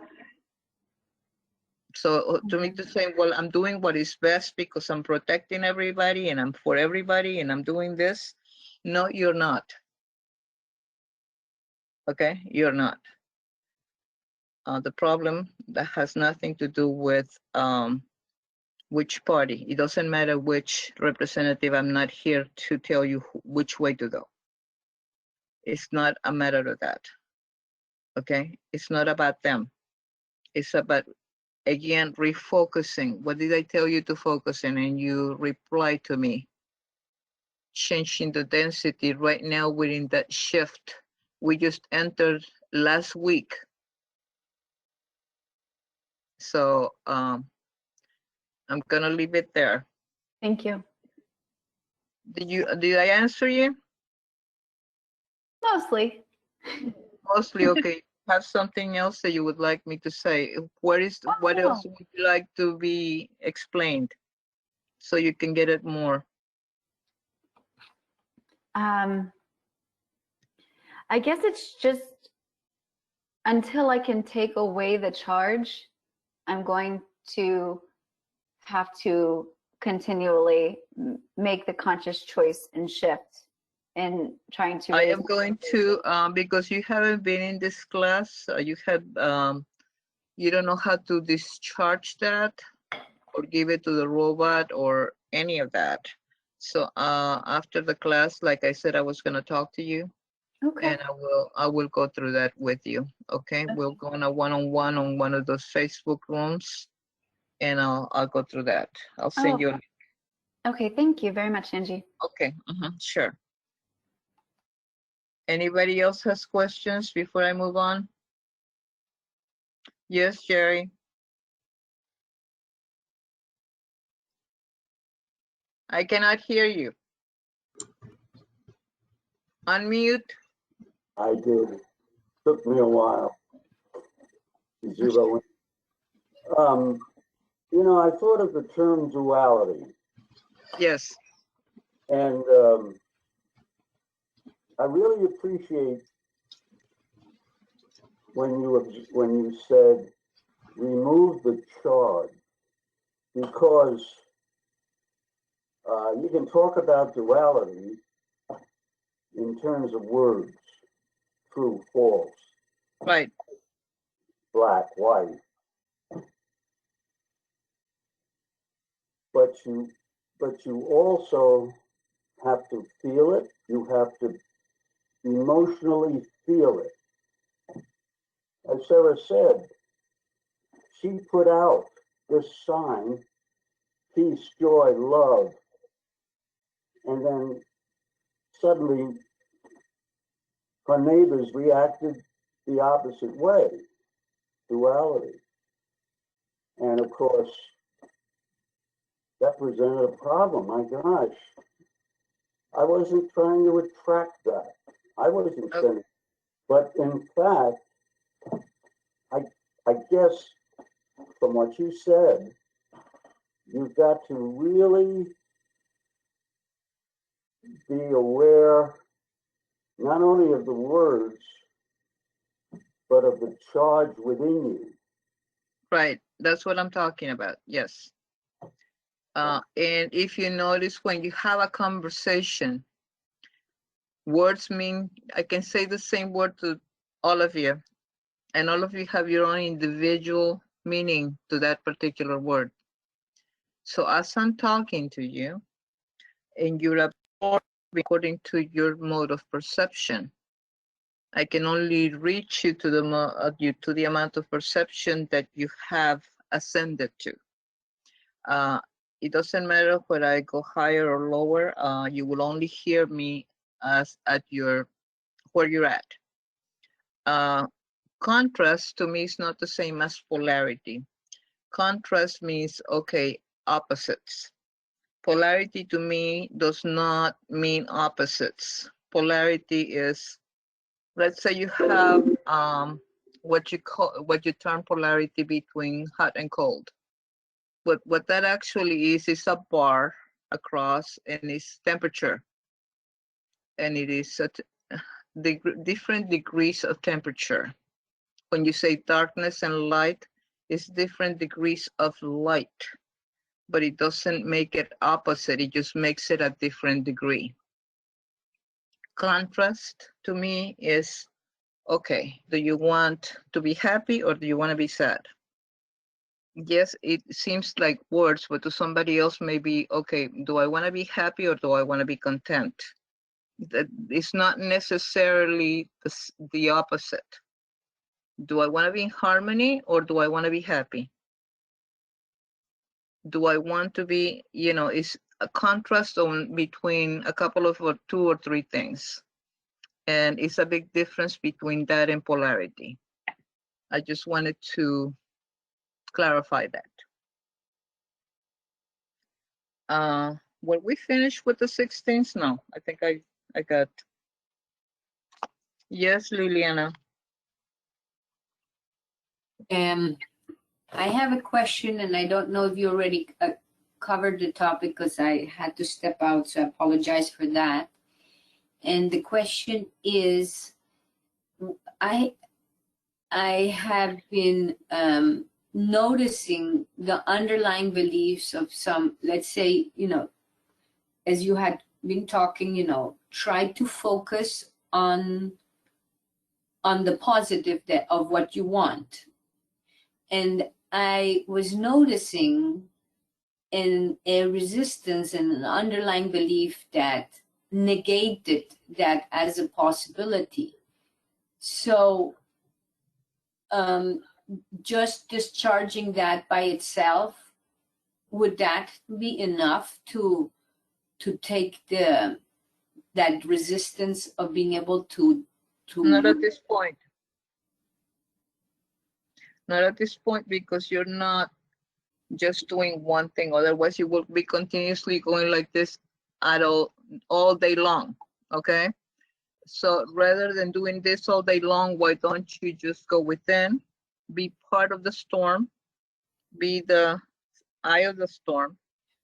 So to me to say, well, I'm doing what is best because I'm protecting everybody and I'm for everybody and I'm doing this. No, you're not. Okay, you're not. The problem that has nothing to do with which party. It doesn't matter which representative. I'm not here to tell you which way to go. It's not a matter of that. Okay, it's not about them. It's about, again, refocusing. What did I tell you to focus on? And you reply to me. Changing the density right now. We're in that shift. We just entered last week. So I'm gonna leave it there. Thank you. Did I answer you? Mostly. Mostly. Okay. Have something else that you would like me to say? What else would you like to be explained so you can get it more? I guess it's just until I can take away the charge, I'm going to have to continually make the conscious choice and shift in trying to I raise. am going to, because you haven't been in this class, you don't know how to discharge that or give it to the robot or any of that. So after the class, like I said, I was going to talk to you. Okay. And I will go through that with you. Okay, we'll go on a one-on-one on one of those Facebook rooms, and I'll go through that. I'll send you a link. Okay, thank you very much, Angie. Okay, sure. Anybody else has questions before I move on? Yes, Jerry. I cannot hear you. Unmute. I did. Took me a while to zero in. I thought of the term duality. Yes. And I really appreciate when you said remove the charge, because you can talk about duality in terms of words, true, false, right, black, white, but you also have to feel it. You have to emotionally feel it. As Sarah said, she put out this sign, peace, joy, love, and then suddenly her neighbors reacted the opposite way, duality. And of course, that presented a problem. My gosh, I wasn't trying to attract that. I wasn't saying, but in fact, I guess from what you said, you've got to really be aware not only of the words, but of the charge within you. Right, that's what I'm talking about, yes. And if you notice, when you have a conversation, words mean, I can say the same word to all of you, and all of you have your own individual meaning to that particular word. So as I'm talking to you, and you're absorbing according to your mode of perception, I can only reach you to the amount of perception that you have ascended to. It doesn't matter whether I go higher or lower. You will only hear me as at where you're at. Contrast to me is not the same as polarity. Contrast means, okay, opposites. Polarity to me does not mean opposites. Polarity is, let's say you have what you term polarity between hot and cold. What that actually is a bar across, and it's temperature, and it is at different degrees of temperature. When you say darkness and light, it's different degrees of light, but it doesn't make it opposite. It just makes it a different degree. Contrast to me is, okay, do you want to be happy or do you want to be sad? Yes, it seems like words, but to somebody else, maybe, okay, do I want to be happy or do I want to be content? That it's not necessarily the opposite. Do I want to be in harmony or do I want to be happy? Do I want to be, it's a contrast between a couple of or two or three things. And it's a big difference between that and polarity. I just wanted to clarify that. Were we finished with the 16th? No, I think I got. Yes, Liliana. I have a question, and I don't know if you already covered the topic because I had to step out, so I apologize for that. And the question is, I have been noticing the underlying beliefs of some, let's say, as you had been talking, try to focus on the positive of what you want. And I was noticing in a resistance and an underlying belief that negated that as a possibility. So just discharging that by itself, would that be enough to take that resistance of being able to Not at this point. Not at this point, because you're not just doing one thing. Otherwise, you will be continuously going like this all day long. Okay. So rather than doing this all day long, why don't you just go within, be part of the storm, be the eye of the storm,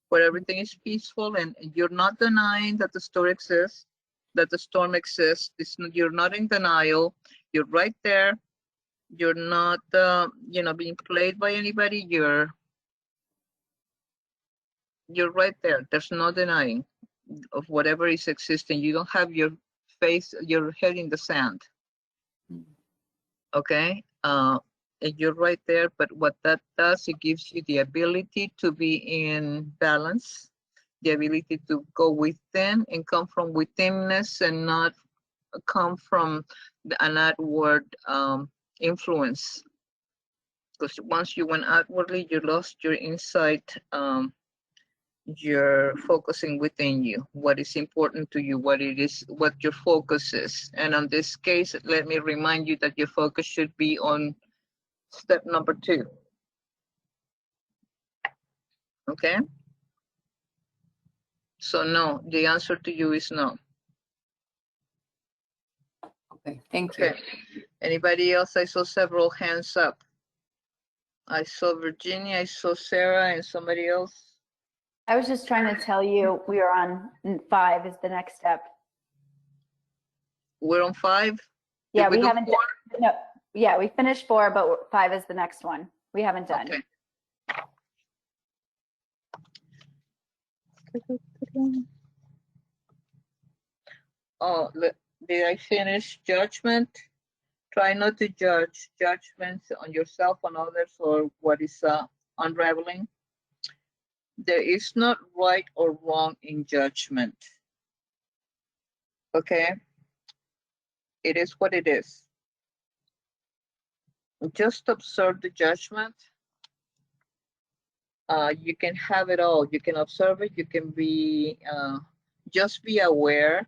where everything is peaceful and you're not denying that the storm exists, that the storm exists. You're not in denial. You're right there. You're not, being played by anybody. You're right there. There's no denying of whatever is existing. You don't have your head in the sand. Okay. And you're right there, but what that does, it gives you the ability to be in balance, the ability to go within and come from withinness and not come from an outward influence. Because once you went outwardly, you lost your insight. You're focusing within you, what is important to you, what your focus is. And on this case, let me remind you that your focus should be on step number 2. Okay? So no, the answer to you is no. Okay, thank you. Anybody else? I saw several hands up. I saw Virginia, I saw Sarah, and somebody else. I was just trying to tell you we are on 5 is the next step. We're on 5? Yeah, we haven't done, no, yeah, we finished 4, but 5 is the next one. We haven't done. Okay. Oh, did I finish judgment? Try not to judge judgments on yourself, on others, or what is unraveling. There is not right or wrong in judgment. Okay? It is what it is. Just observe the judgment. You can have it all. You can observe it. You can be, just be aware.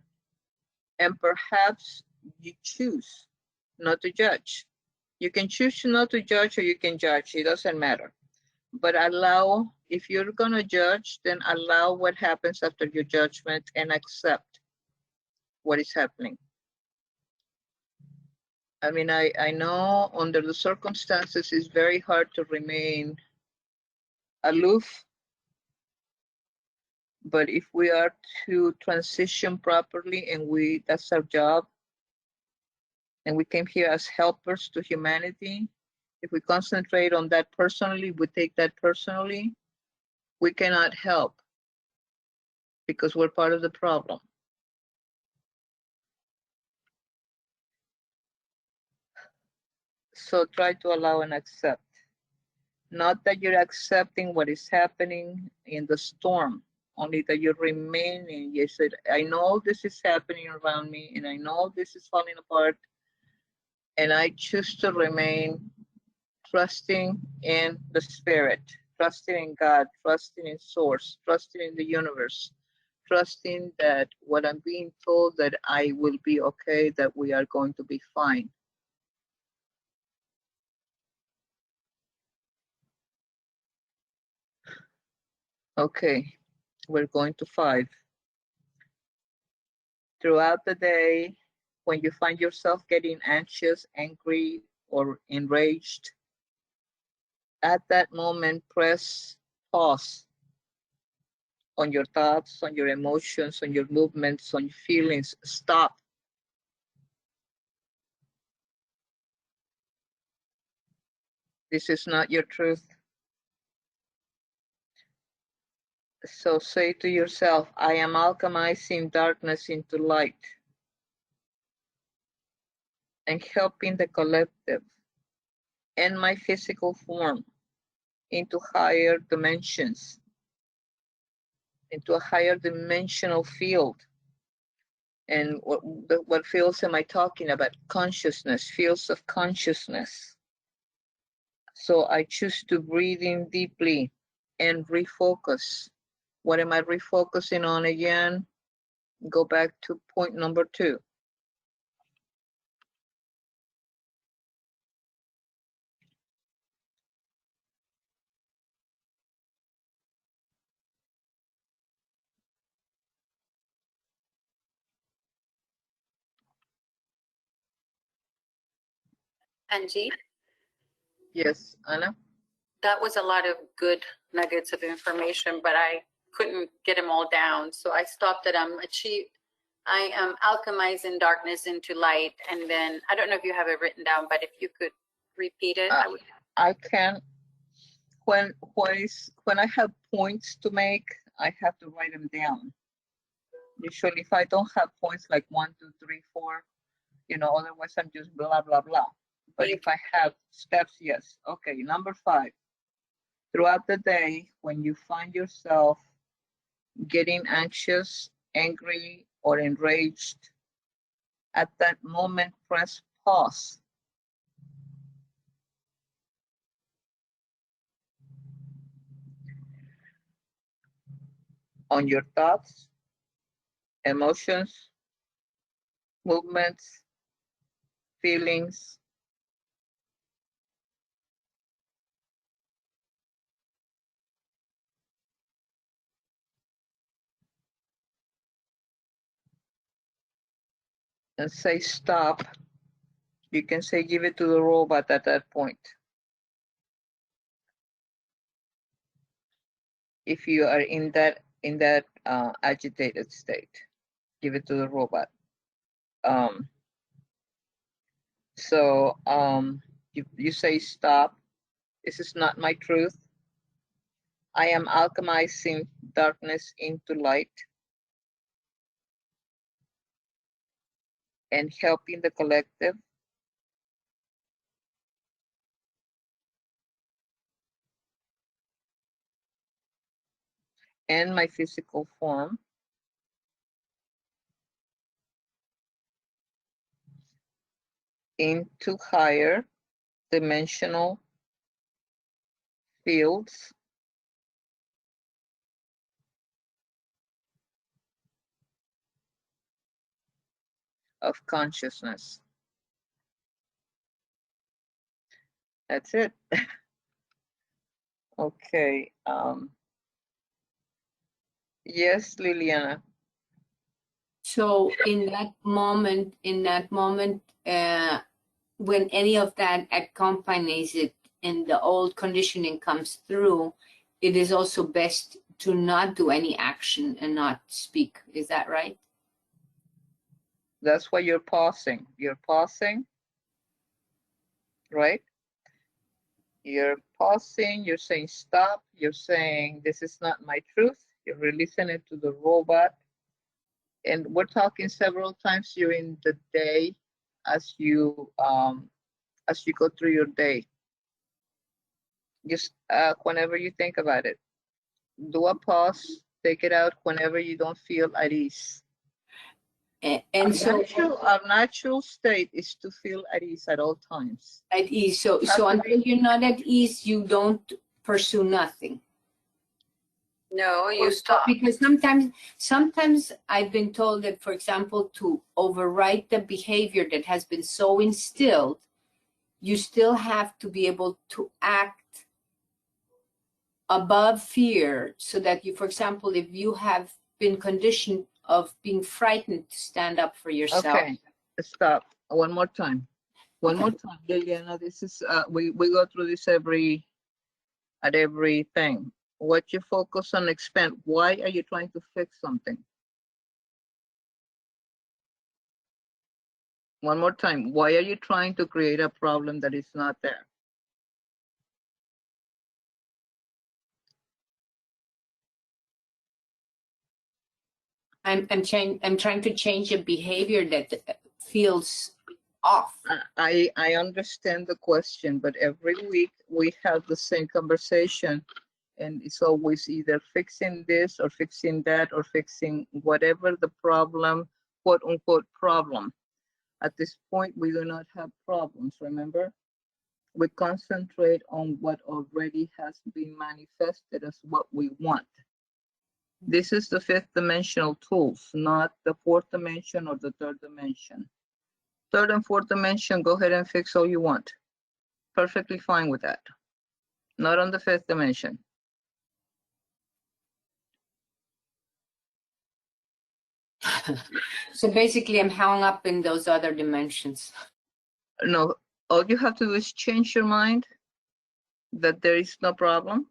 And perhaps you choose not to judge. You can choose not to judge or you can judge. It doesn't matter. But allow if you're going to judge, then allow what happens after your judgment and accept what is happening. I mean, I know under the circumstances, it's very hard to remain aloof. But if we are to transition properly, and that's our job, and we came here as helpers to humanity, if we concentrate on that personally, we take that personally, we cannot help because we're part of the problem. So try to allow and accept. Not that you're accepting what is happening in the storm, only that you're remaining. You said, I know this is happening around me, and I know this is falling apart, and I choose to remain trusting in the Spirit, trusting in God, trusting in Source, trusting in the universe, trusting that what I'm being told, that I will be okay, that we are going to be fine. Okay, we're going to 5. Throughout the day, when you find yourself getting anxious, angry, or enraged, at that moment, press pause on your thoughts, on your emotions, on your movements, on your feelings. Stop. This is not your truth. So say to yourself, I am alchemizing darkness into light and helping the collective and my physical form into higher dimensions, into a higher dimensional field. And what fields am I talking about? Consciousness, fields of consciousness. So I choose to breathe in deeply and refocus. What am I refocusing on again? Go back to point number 2. Angie, Yes, Anna? that was a lot of good nuggets of information, but I couldn't get them all down. So I stopped at I am alchemizing darkness into light. And then I don't know if you have it written down, but if you could repeat it, I would. I can, when I have points to make, I have to write them down. Usually if I don't have points like 1, 2, 3, 4, otherwise I'm just blah, blah, blah. But if I have steps, yes. Okay, number 5. Throughout the day, when you find yourself getting anxious, angry, or enraged, at that moment, press pause. On your thoughts, emotions, movements, feelings. And say stop. You can say give it to the robot at that point. If you are in that agitated state, give it to the robot. You say stop. This is not my truth. I am alchemizing darkness into light and helping the collective and my physical form into higher dimensional fields of consciousness. That's it. Okay. Yes, Liliana. So in that moment, when any of that accompanies it and the old conditioning comes through, it is also best to not do any action and not speak. Is that right? That's why you're pausing. You're pausing, right? You're pausing, you're saying stop, you're saying this is not my truth, you're releasing it to the robot. And we're talking several times during the day as you go through your day. Just whenever you think about it, do a pause, take it out whenever you don't feel at ease. And so Our natural state is to feel at ease at all times. at ease. So until you're not at ease, you don't pursue nothing. No, you stop. Because sometimes I've been told that, for example, to override the behavior that has been so instilled, you still have to be able to act above fear, so that you, for example, if you have been conditioned of being frightened, to stand up for yourself. Okay, stop. One more time. One more time, Liliana. This is we go through this at everything. What you focus on, expand. Why are you trying to fix something? One more time. Why are you trying to create a problem that is not there? I'm trying to change a behavior that feels off. I understand the question, but every week we have the same conversation, and it's always either fixing this or fixing that or fixing whatever the problem, quote unquote problem. At this point, we do not have problems, remember? We concentrate on what already has been manifested as what we want. This is the fifth dimensional tools, not the fourth dimension or the third dimension. Third and fourth dimension, go ahead and fix all you want. Perfectly fine with that. Not on the fifth dimension. So basically, I'm hung up in those other dimensions. No, all you have to do is change your mind that there is no problem,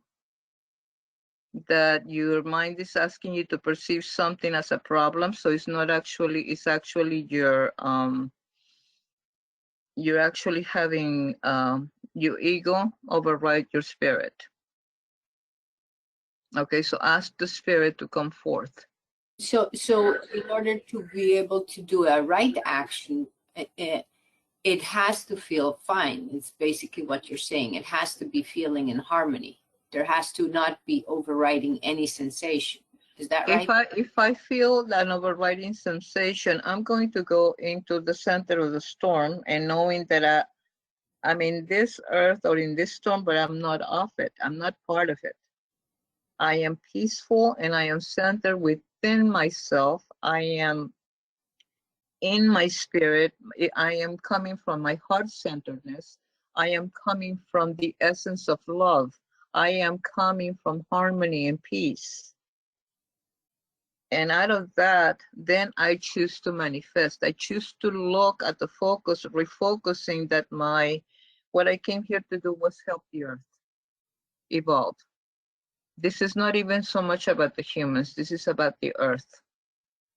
that your mind is asking you to perceive something as a problem. So it's not actually, it's actually your, you're actually having your ego override your spirit. Okay, so ask the spirit to come forth. So in order to be able to do a right action, it has to feel fine. It's basically what you're saying. It has to be feeling in harmony. There has to not be overriding any sensation. Is that right? If I feel an overriding sensation, I'm going to go into the center of the storm, and knowing that I'm in this earth or in this storm, but I'm not of it. I'm not part of it. I am peaceful and I am centered within myself. I am in my spirit. I am coming from my heart-centeredness. I am coming from the essence of love. I am coming from harmony and peace. And out of that, then I choose to manifest. I choose to look at the focus, refocusing that what I came here to do was help the earth evolve. This is not even so much about the humans. This is about the earth.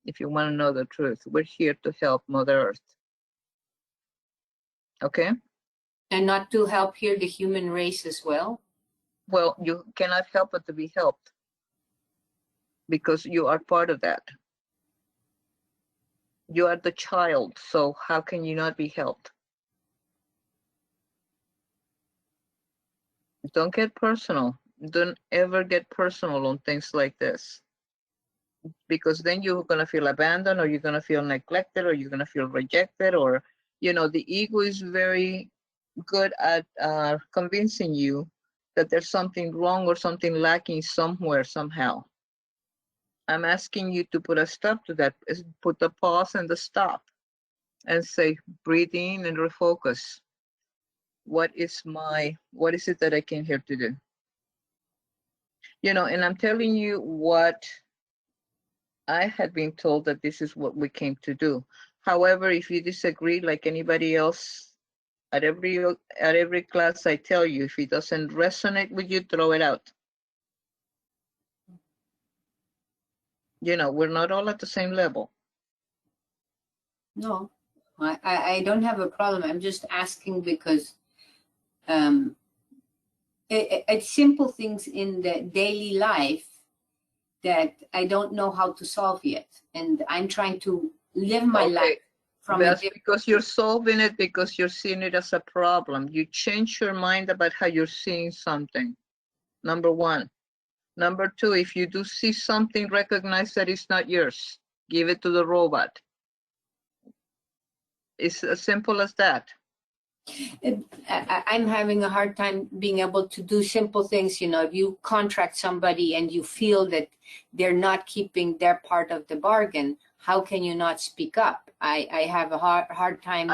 If you want to know the truth, we're here to help Mother Earth. Okay? And not to help here the human race as well? Well, you cannot help but to be helped, because you are part of that. You are the child, so how can you not be helped? Don't get personal. Don't ever get personal on things like this, because then you're going to feel abandoned, or you're going to feel neglected, or you're going to feel rejected, or, the ego is very good at convincing you that there's something wrong or something lacking somewhere, somehow. I'm asking you to put a stop to that. Put the pause and the stop and say, breathe in and refocus. What is it that I came here to do? And I'm telling you what I had been told that this is what we came to do. However, if you disagree, like anybody else, at every class I tell you, if it doesn't resonate with you, throw it out. You know, we're not all at the same level. No, I don't have a problem. I'm just asking because it's simple things in the daily life that I don't know how to solve yet. And I'm trying to live my life from That's because you're solving it because you're seeing it as a problem. You change your mind about how you're seeing something. Number one. Number two, if you do see something, recognize that it's not yours. Give it to the robot. It's as simple as that. I'm having a hard time being able to do simple things. You know, if you contract somebody and you feel that they're not keeping their part of the bargain, how can you not speak up? I have a hard time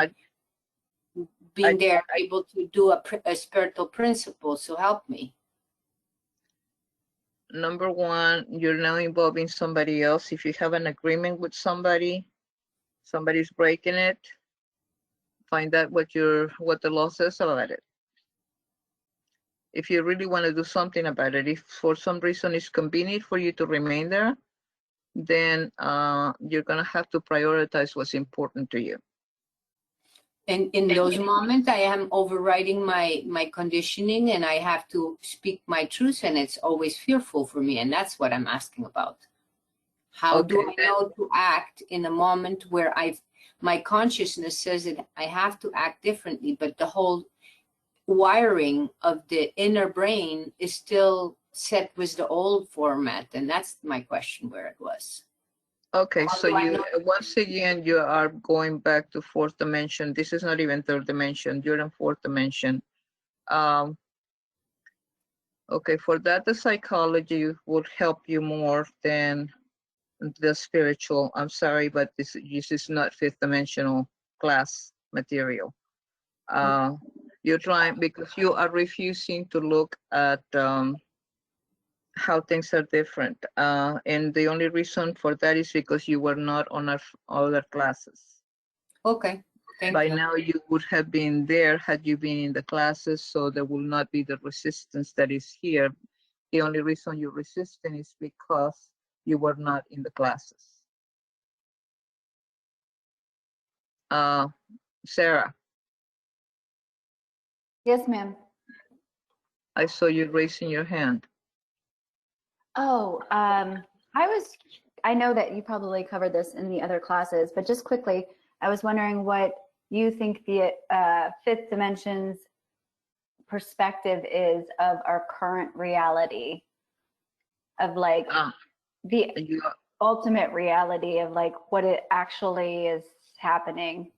being able to do a spiritual principle. So help me. Number one, you're now involving somebody else. If you have an agreement with somebody, somebody's breaking it, find out what the law says about it. If you really want to do something about it, if for some reason it's convenient for you to remain there, then you're going to have to prioritize what's important to you. And in those moments, I am overriding my conditioning and I have to speak my truth, and it's always fearful for me. And that's what I'm asking about. How do I know to act in a moment where my consciousness says that I have to act differently, but the whole wiring of the inner brain is still set with the old format? And that's my question, where it was. Okay, so you once again you are going back to fourth dimension. This is not even third dimension. You're in fourth dimension. Okay, for that the psychology would help you more than the spiritual. I'm sorry, but this is not fifth dimensional class material. You're trying because you are refusing to look at how things are different. And the only reason for that is because you were not on our other classes. Okay, thank By you. now you would have been there had you been in the classes, so there will not be the resistance that is here. The only reason you're resisting is because you were not in the classes. Sarah. Yes, ma'am. I saw you raising your hand. Oh, I know that you probably covered this in the other classes, but just quickly, I was wondering what you think the fifth dimension's perspective is of our current reality, of like the ultimate reality of like what it actually is happening,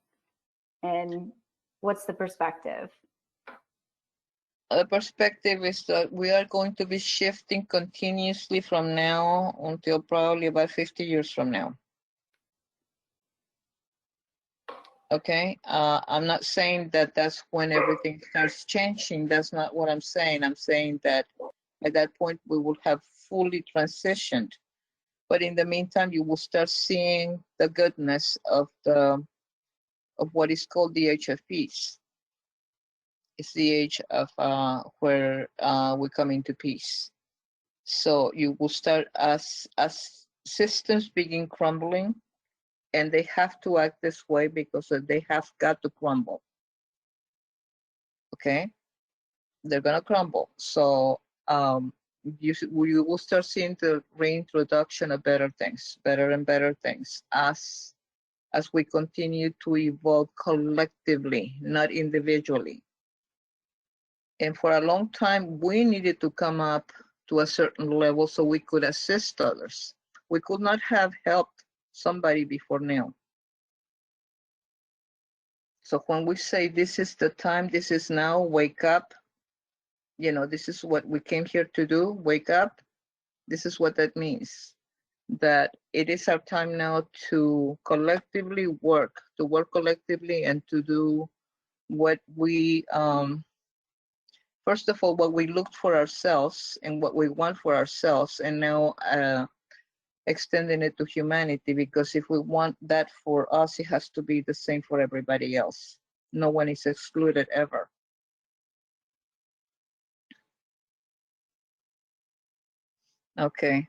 and what's the perspective? The perspective is that we are going to be shifting continuously from now until probably about 50 years from now. Okay, I'm not saying that that's when everything starts changing. That's not what I'm saying. I'm saying that at that point we will have fully transitioned. But in the meantime, you will start seeing the goodness of what is called the age of peace. It's the age of where we come into peace. So you will start as systems begin crumbling, and they have to act this way because they have got to crumble. Okay, they're gonna crumble. So you will start seeing the reintroduction of better things, better and better things, as we continue to evolve collectively, not individually. And for a long time, we needed to come up to a certain level so we could assist others. We could not have helped somebody before now. So when we say this is the time, this is now, wake up, you know, this is what we came here to do, wake up, this is what that means. That it is our time now to collectively work, collectively and to do what we, first of all, what we looked for ourselves and what we want for ourselves. And now extending it to humanity, because if we want that for us, it has to be the same for everybody else. No one is excluded ever. Okay.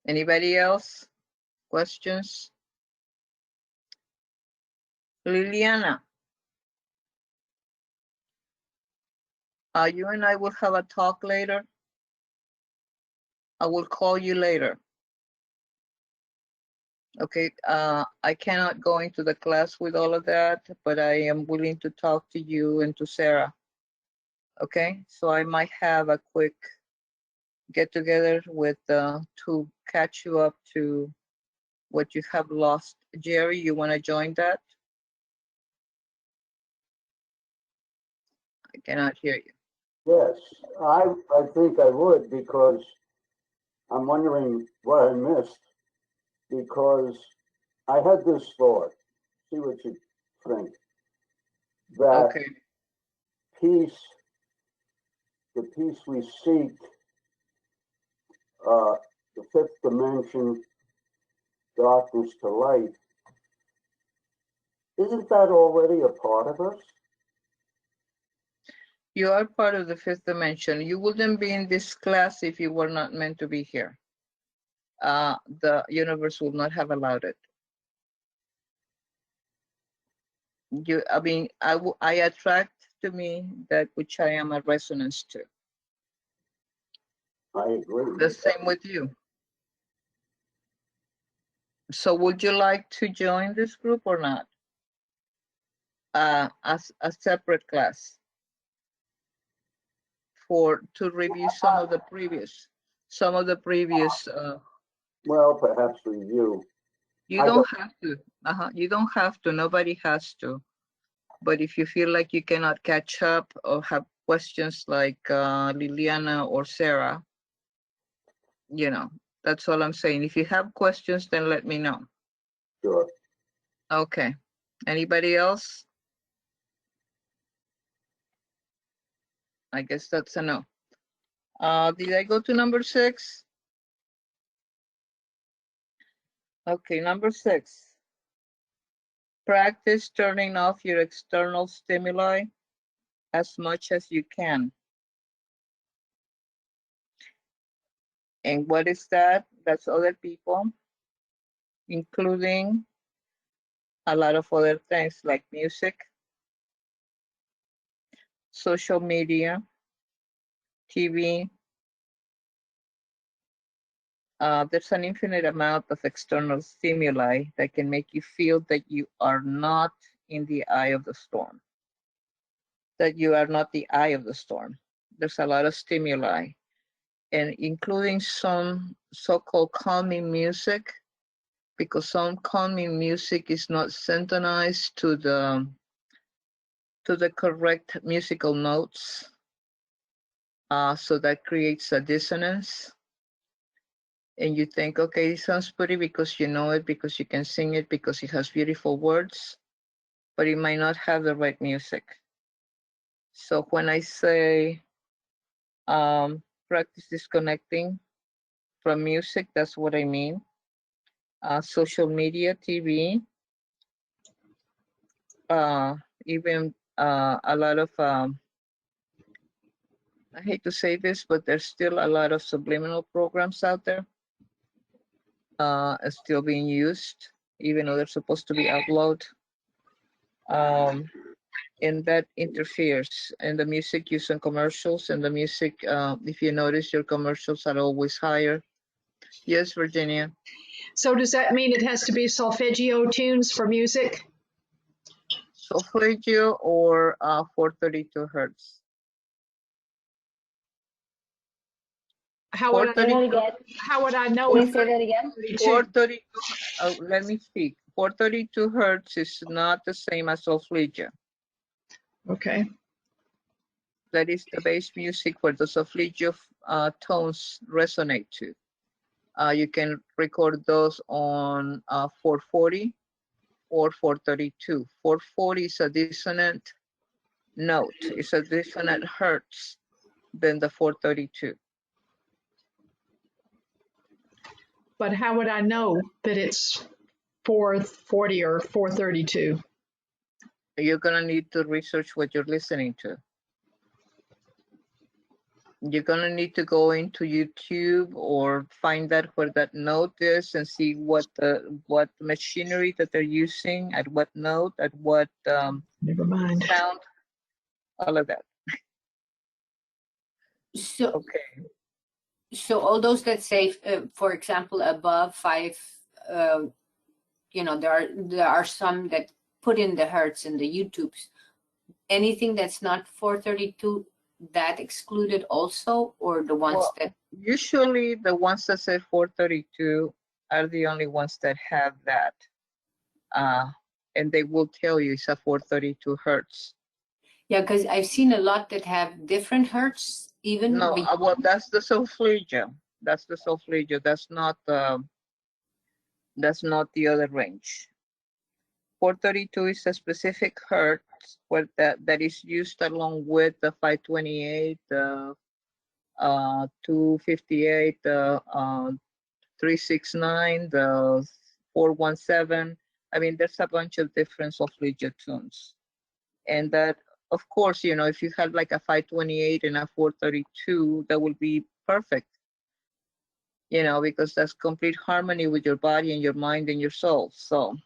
Anybody else? Questions? Liliana, you and I will have a talk later. I will call you later. Okay, I cannot go into the class with all of that, but I am willing to talk to you and to Sarah. Okay, so I might have a quick get together with to catch you up to what you have lost. Jerry, you want to join that? I cannot hear you. Yes, I think I would, because I'm wondering what I missed, because I had this thought, see what you think, that Okay. peace, the peace we seek, the fifth dimension, darkness to light, isn't that already a part of us? You are part of the fifth dimension. You wouldn't be in this class if you were not meant to be here. The universe would not have allowed it. I mean, I attract to me that which I am a resonance to. I agree. The same with you. So would you like to join this group or not? As a separate class to review some of the previous. Well, perhaps review. You don't have to. You don't have to. Nobody has to. But if you feel like you cannot catch up or have questions like Liliana or Sarah, you know, that's all I'm saying. If you have questions, then let me know. Sure. Okay. Anybody else? I guess that's a no. Did I go to number 6? Okay, number 6. Practice turning off your external stimuli as much as you can. And what is that? That's other people, including a lot of other things like music, social media, TV. There's an infinite amount of external stimuli that can make you feel that you are not in the eye of the storm, that you are not the eye of the storm. There's a lot of stimuli, and including some so-called calming music, because some calming music is not synchronized to the correct musical notes. So that creates a dissonance. And you think, okay, it sounds pretty because you know it, because you can sing it, because it has beautiful words, but it might not have the right music. So when I say practice disconnecting from music, that's what I mean. Social media, TV, even a lot of, I hate to say this, but there's still a lot of subliminal programs out there still being used, even though they're supposed to be outlawed. And that interferes. And the music used in commercials, and the music, if you notice, your commercials are always higher. Yes, Virginia. So does that mean it has to be solfeggio tunes for music? Solfeggio or 432 hertz. How would I know Can you say that again? 432, let me speak. 432 hertz is not the same as solfeggio. Okay. That is the bass music where the solfeggio tones resonate to. You can record those on 440 or 432. 440 is a dissonant note. It's a dissonant hertz. than the 432. But how would I know that it's 440 or 432? You're gonna need to research what you're listening to. You're gonna need to go into YouTube or find that where that note is and see what machinery that they're using, at what note, at what Never mind. sound, all of that. So, Okay. so all those that say, for example, above 5, there are some that put in the hertz in the YouTubes. Anything that's not 432, that excluded also, or the ones Well, that? usually the ones that say 432 are the only ones that have that. And they will tell you it's a 432 hertz. Yeah, because I've seen a lot that have different hertz, even. No, well, that's the solfeggio. That's the solfeggio. That's not the other range. 432 is a specific hertz where that is used along with the 528, 258, 369, the 417. I mean, there's a bunch of different solfeggio tunes. And that, of course, if you have like a 528 and a 432, that will be perfect, because that's complete harmony with your body and your mind and your soul. So,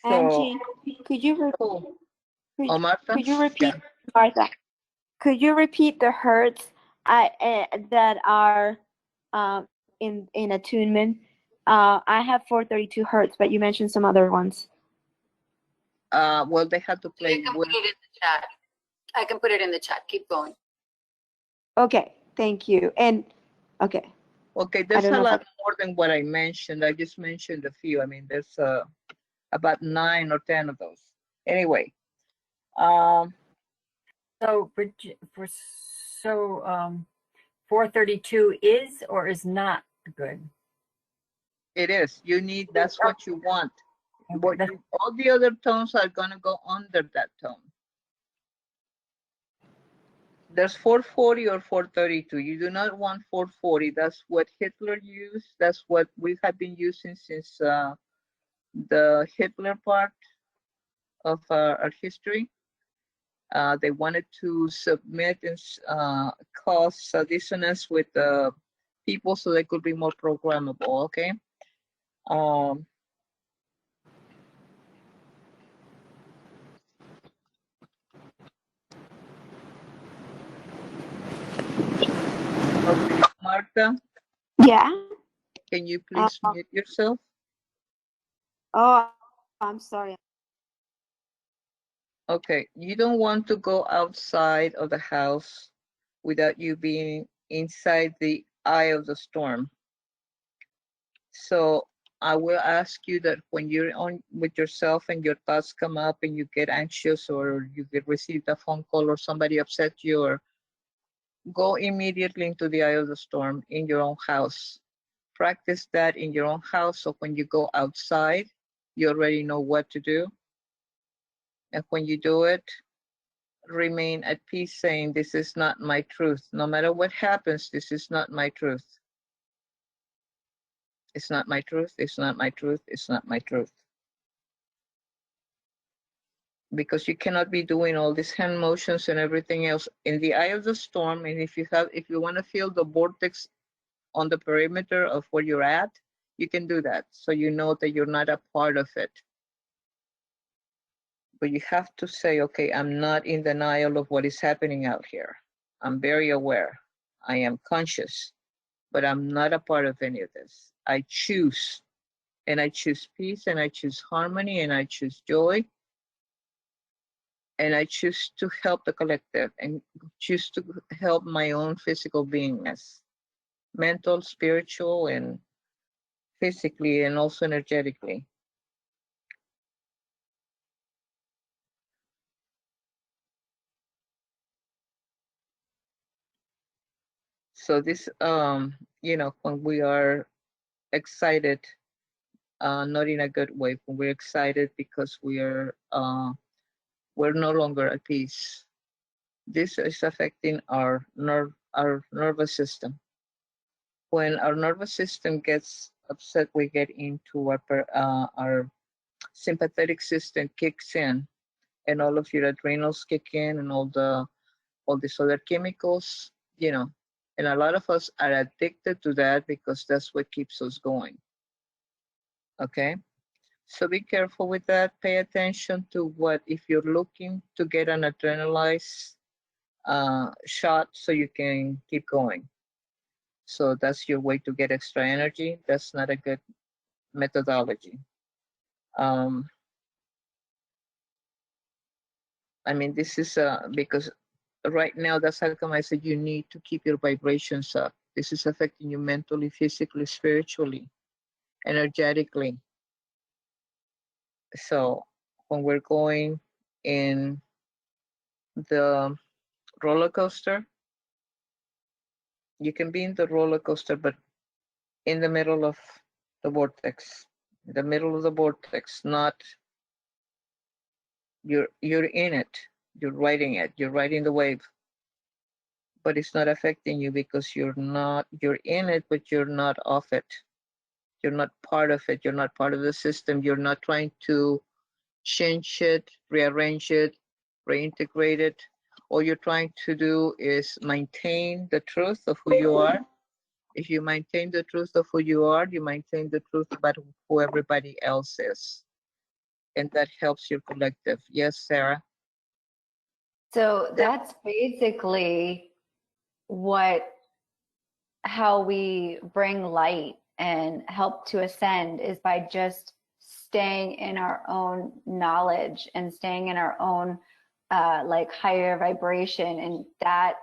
Angie, could you repeat? Cool. Martha? Could you repeat, Yeah. Martha? Could you repeat the hertz that are in attunement? I have 432 hertz, but you mentioned some other ones. Well, they had to play You can with. put it in the chat. I can put it in the chat. Keep going. Okay, thank you. And okay. Okay, there's a lot more than what I mentioned. I just mentioned a few. I mean, there's about 9 or 10 of those. Anyway, So, 432 is or is not good? it is. That's what you want. All the other tones are gonna go under that tone. There's 440 or 432. You do not want 440. That's what Hitler used. That's what we have been using since the Hitler part of our history. They wanted to submit and cause dissonance with the people so they could be more programmable, okay? Okay, Martha? Yeah? Can you please mute yourself? Oh, I'm sorry. Okay, you don't want to go outside of the house without you being inside the eye of the storm. So I will ask you that when you're on with yourself and your thoughts come up and you get anxious or you get received a phone call or somebody upset you, or go immediately into the eye of the storm in your own house. Practice that in your own house so when you go outside, you already know what to do. And when you do it, remain at peace saying, this is not my truth. No matter what happens, this is not my truth. It's not my truth. It's not my truth. It's not my truth. Because you cannot be doing all these hand motions and everything else in the eye of the storm. And if you want to feel the vortex on the perimeter of where you're at, you can do that. So you know that you're not a part of it. But you have to say, okay, I'm not in denial of what is happening out here. I'm very aware. I am conscious, but I'm not a part of any of this. I choose, and I choose peace, and I choose harmony, and I choose joy, and I choose to help the collective, and choose to help my own physical beingness, mental, spiritual, and physically, and also energetically. So this, when we are excited, not in a good way. When we're excited because we're no longer at peace. This is affecting our nervous system. When our nervous system gets upset, we get into our sympathetic system kicks in, and all of your adrenals kick in, and all these other chemicals, you know. And a lot of us are addicted to that because that's what keeps us going. Okay, so be careful with that. Pay attention to what, if you're looking to get an adrenalized shot so you can keep going. So that's your way to get extra energy. That's not a good methodology. I mean, this is because right now, that's how come I said you need to keep your vibrations up. This is affecting you mentally, physically, spiritually, energetically. So when we're going in the roller coaster, you can be in the roller coaster, but in the middle of the vortex, the middle of the vortex, not you're in it, you're riding the wave, but it's not affecting you because you're in it, but you're not of it. You're not part of it. You're not part of the system. You're not trying to change it, rearrange it, reintegrate it. All you're trying to do is maintain the truth of who you are. If you maintain the truth of who you are, you maintain the truth about who everybody else is. And that helps your collective. Yes, Sarah? So that's basically how we bring light and help to ascend, is by just staying in our own knowledge and staying in our own like higher vibration. And that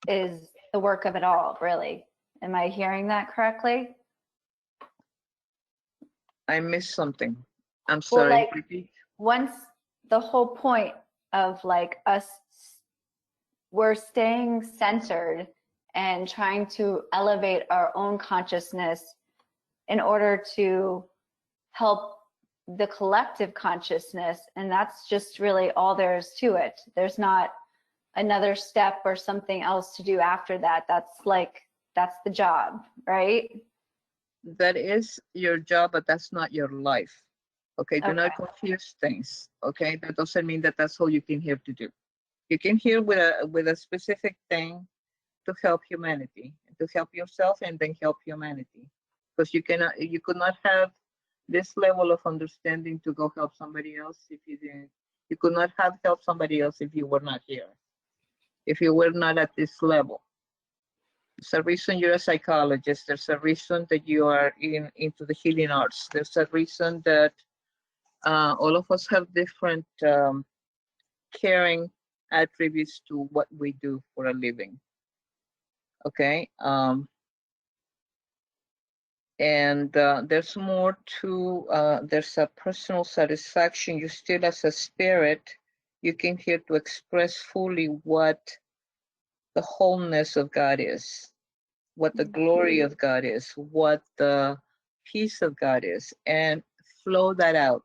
is the work of it all, really. Am I hearing that correctly? I missed something. I'm sorry. Well, like, once the whole point of like us, we're staying centered and trying to elevate our own consciousness in order to help the collective consciousness. And that's just really all there is to it. There's not another step or something else to do after that. That's the job, right? That is your job, but that's not your life. Okay, do not confuse things. Okay, that doesn't mean that that's all you came here to do. You came here with a specific thing to help humanity, to help yourself, and then help humanity. Because you could not have this level of understanding to go help somebody else if you didn't. You could not have helped somebody else if you were not here. If you were not at this level. There's a reason you're a psychologist. There's a reason that you are into the healing arts. There's a reason that all of us have different caring attributes to what we do for a living. Okay. And there's more to, there's a personal satisfaction. You still, as a spirit, you came here to express fully what the wholeness of God is, what the glory of God is, what the peace of God is, and flow that out.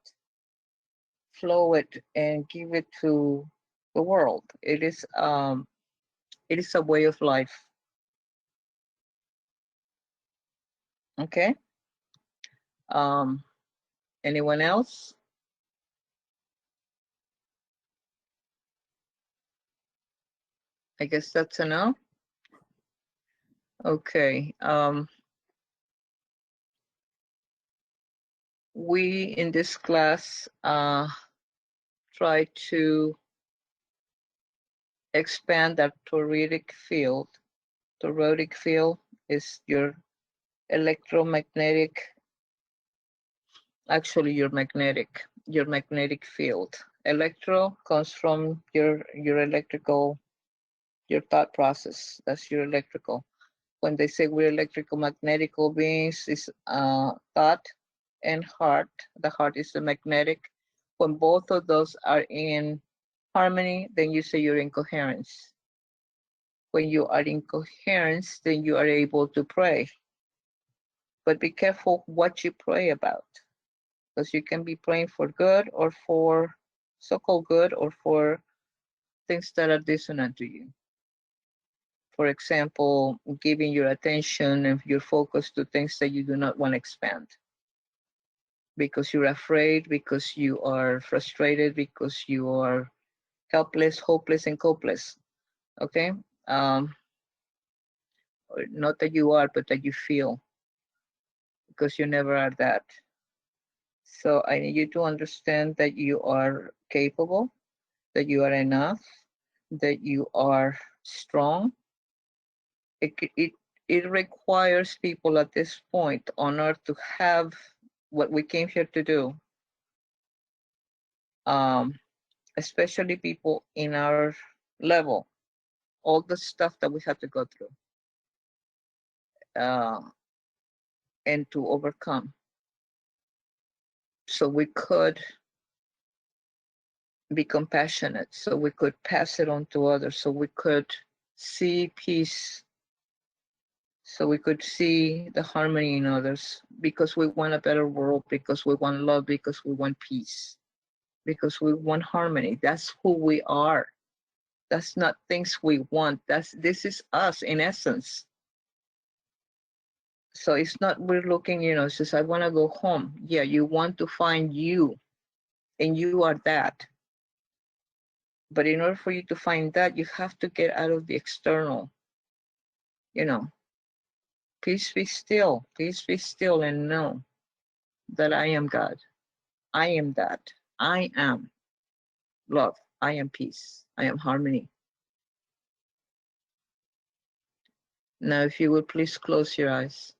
Flow it and give it to the world. It is a way of life. Okay. Anyone else? I guess that's a no. Okay. We in this class try to expand that toridic field. Toridic field is your electromagnetic, actually your magnetic field. Electro comes from your electrical, your thought process. That's your electrical. When they say we're electrical magnetical beings, is thought and heart. The heart is the magnetic. When both of those are in harmony, then you say you're in coherence. When you are in coherence, then you are able to pray. But be careful what you pray about. because you can be praying for good or for so-called good or for things that are dissonant to you. For example, giving your attention and your focus to things that you do not want to expand because you're afraid, because you are frustrated, because you are helpless, hopeless, and copeless. Okay? Not that you are, but that you feel, because you never are that. So I need you to understand that you are capable, that you are enough, that you are strong. It requires people at this point on earth to have what we came here to do, especially people in our level, all the stuff that we have to go through and to overcome. So we could be compassionate, so we could pass it on to others, so we could see peace, so we could see the harmony in others, because we want a better world, because we want love, because we want peace, because we want harmony. That's who we are. That's not things we want. This is us in essence. So it's not we're looking, it's just I want to go home. Yeah, you want to find you, and you are that. But in order for you to find that, you have to get out of the external. Peace be still. Peace be still and know that I am God. I am that. I am love. I am peace. I am harmony. Now, if you would please close your eyes.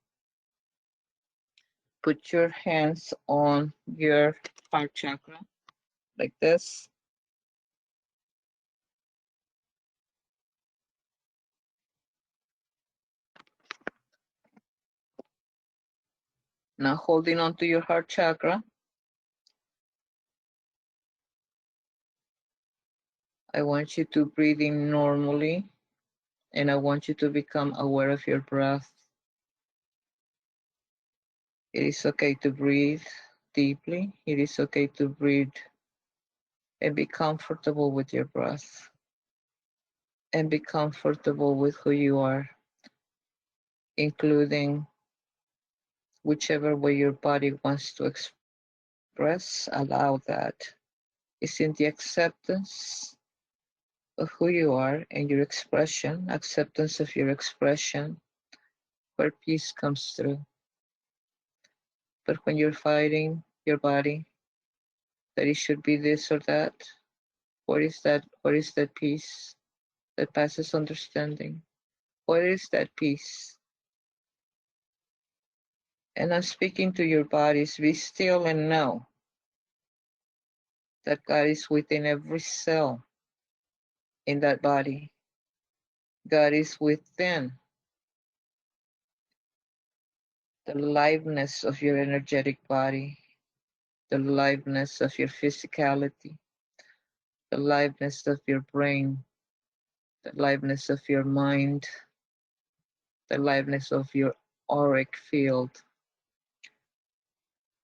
Put your hands on your heart chakra like this. Now, holding on to your heart chakra, I want you to breathe in normally, and I want you to become aware of your breath. It is okay to breathe deeply. It is okay to breathe and be comfortable with your breath, and be comfortable with who you are, including whichever way your body wants to express. Allow that. It's in the acceptance of who you are and your expression, acceptance of your expression, where peace comes through. But when you're fighting your body, that it should be this or that, what is that? What is that peace that passes understanding? What is that peace? And I'm speaking to your bodies. Be still and know that God is within every cell in that body. God is within the liveness of your energetic body, the liveness of your physicality, the liveness of your brain, the liveness of your mind, the liveness of your auric field,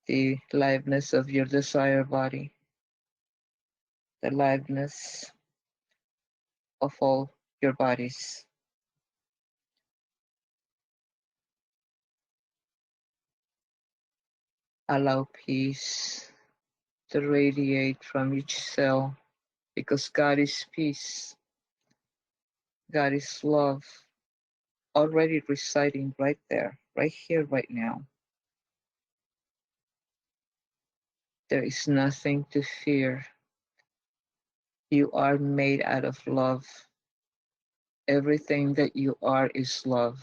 the liveness of your desire body, the liveness of all your bodies. Allow peace to radiate from each cell, because God is peace. God is love, already residing right there, right here, right now. There is nothing to fear. You are made out of love. Everything that you are is love.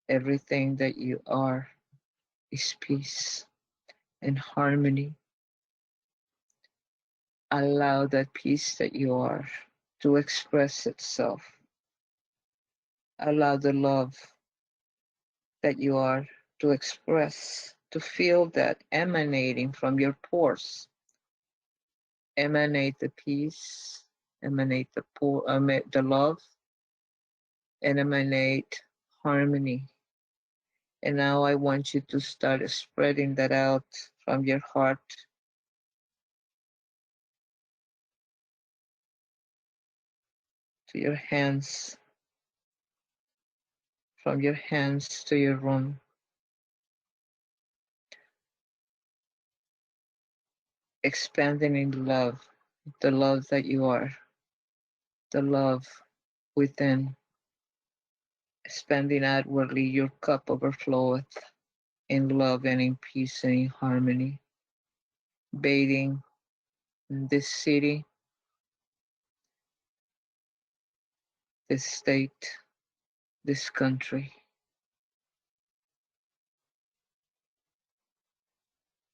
Everything that you are is peace and harmony. Allow that peace that you are to express itself. Allow the love that you are to express, to feel that emanating from your pores. Emanate the peace, emanate the love, and emanate harmony. And now I want you to start spreading that out from your heart to your hands, from your hands to your room. Expanding in love, the love that you are, the love within. Expanding outwardly, your cup overfloweth in love and in peace and in harmony. Bathing this city, this state, this country,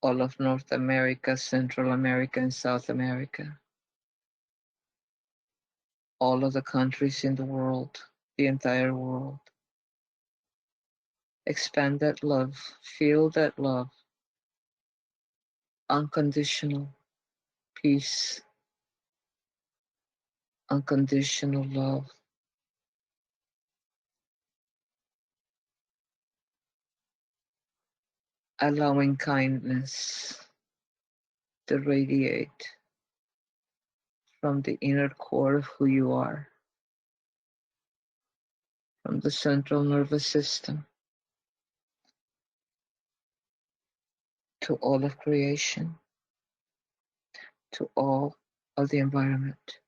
all of North America, Central America, and South America, all of the countries in the world, the entire world. Expand that love, feel that love, unconditional peace, unconditional love. Allowing kindness to radiate from the inner core of who you are, from the central nervous system to all of creation, to all of the environment,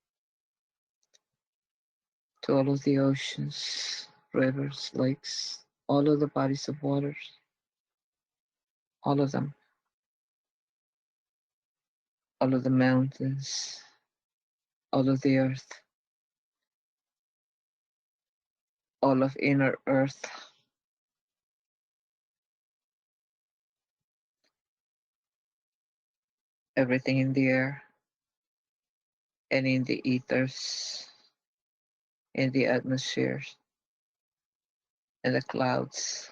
to all of the oceans, rivers, lakes, all of the bodies of waters, all of them, all of the mountains, all of the earth, all of inner earth, everything in the air and in the ethers, in the atmospheres, and the clouds,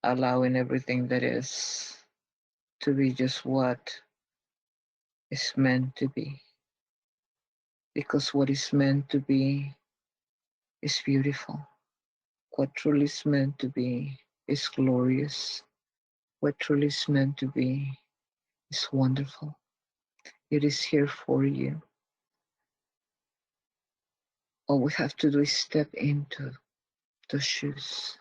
allowing everything that is to be just what is meant to be. Because what is meant to be is beautiful. What truly is meant to be is glorious. What truly is meant to be is wonderful. It is here for you. All we have to do is step into the shoes.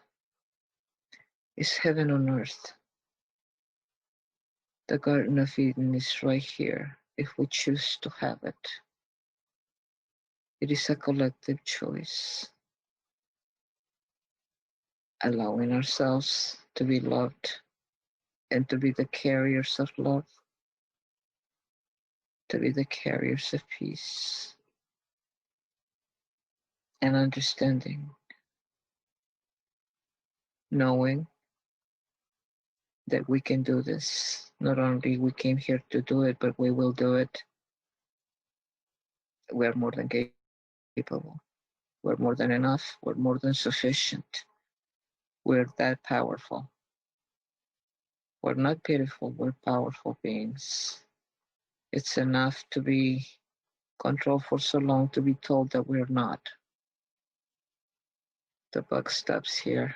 It's heaven on earth. The Garden of Eden is right here if we choose to have it. It is a collective choice, allowing ourselves to be loved and to be the carriers of love, to be the carriers of peace and understanding, knowing that we can do this. Not only we came here to do it, but we will do it. We're more than capable. We're more than enough. We're more than sufficient. We're that powerful. We're not pitiful. We're powerful beings. It's enough to be controlled for so long to be told that we're not. The buck stops here.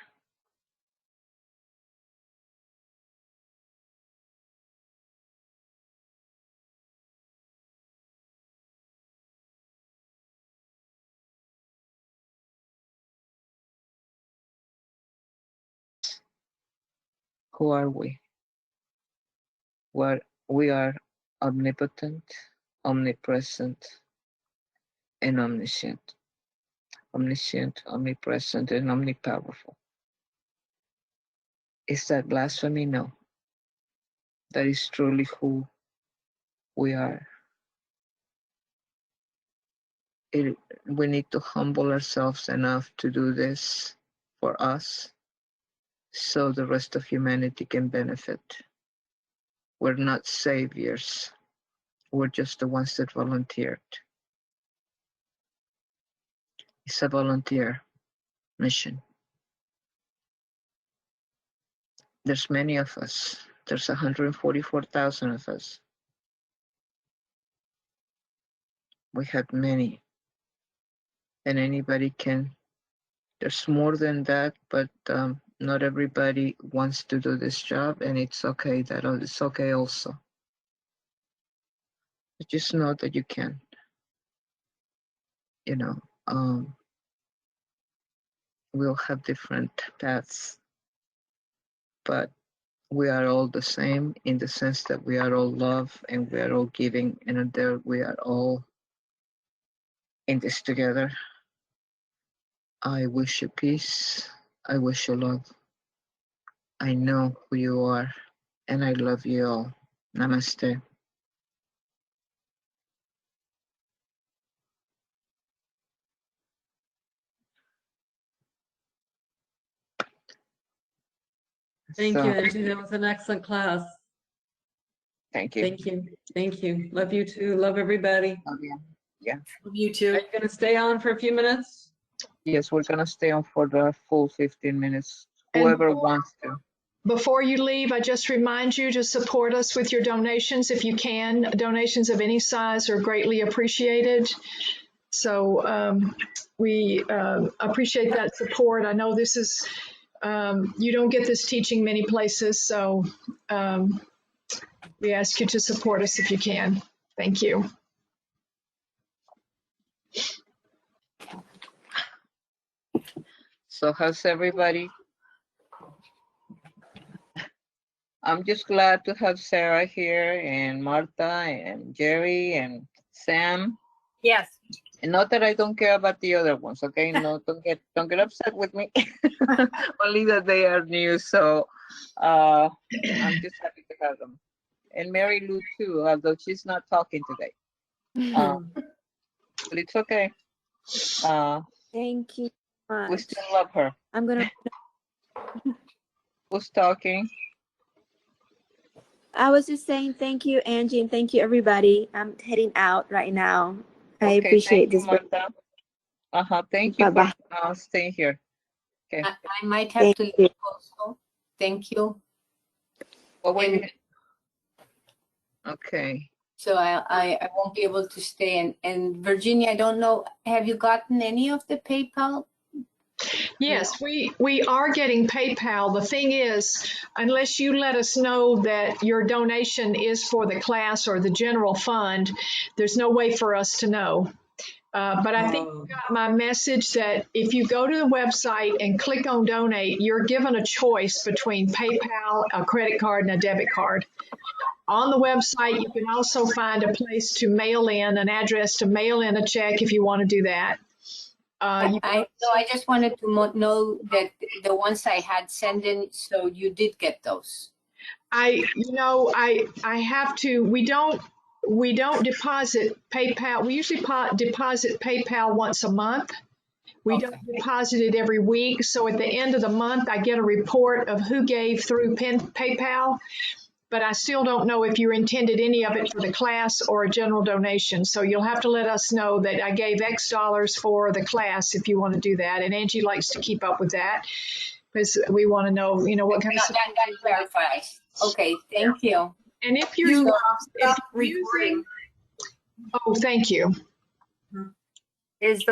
Who are we? We are omnipotent, omnipresent, and omniscient. Omniscient, omnipresent, and omnipowerful. Is that blasphemy? No. That is truly who we are. We need to humble ourselves enough to do this for us so the rest of humanity can benefit. We're not saviors. We're just the ones that volunteered. It's a volunteer mission. There's many of us. There's 144,000 of us. We have many. And anybody can. There's more than that, but Not everybody wants to do this job, and it's okay. It's okay also. But just know that you can. You know, we'll have different paths, but we are all the same in the sense that we are all love and we are all giving, and there we are all in this together. I wish you peace. I wish you love. I know who you are, and I love you all. Namaste. Thank So, you, Angie. That was an excellent class. thank you. Thank you. Thank you. Love you too. Love everybody. Yeah. You Are too. you going to stay on for a few minutes? Yes, we're gonna stay on for the full 15 minutes. And Whoever wants to. before you leave, I just remind you to support us with your donations if you can. Donations of any size are greatly appreciated. So we appreciate that support. I know this is, you don't get this teaching many places, so we ask you to support us if you can. Thank you. So how's everybody? I'm just glad to have Sarah here and Martha and Jerry and Sam. Yes. And not that I don't care about the other ones, okay? No, don't get upset with me. Only that they are new, so I'm just happy to have them. And Mary Lou too, although she's not talking today. But it's okay. Thank you so We much. still love her. I'm gonna. Who's talking? I was just saying thank you, Angie, and thank you, everybody. I'm heading out right now. I Okay, appreciate thank you, this. Martha. Thank you Bye-bye. for staying here. Okay. I might have Thank to you. leave also. Thank you. What were you? And Okay. so I won't be able to stay. And Virginia, I don't know, have you gotten any of the PayPal? Yes, we are getting PayPal. The thing is, unless you let us know that your donation is for the class or the general fund, there's no way for us to know. But I think you got my message that if you go to the website and click on donate, you're given a choice between PayPal, a credit card, and a debit card. On the website, you can also find a place to mail in, an address to mail in a check if you want to do that. I just wanted to know that the ones I had sent in, so you did get those. I have to, we don't deposit PayPal. We usually deposit PayPal once a month. We don't deposit it every week. So at the end of the month, I get a report of who gave through PayPal, but I still don't know if you intended any of it for the class or a general donation. So you'll have to let us know that I gave X dollars for the class if you want to do that. And Angie likes to keep up with that because we want to know, what kind of support. That clarifies. Okay, thank you. And if you're Stop recording. oh, thank you. Is the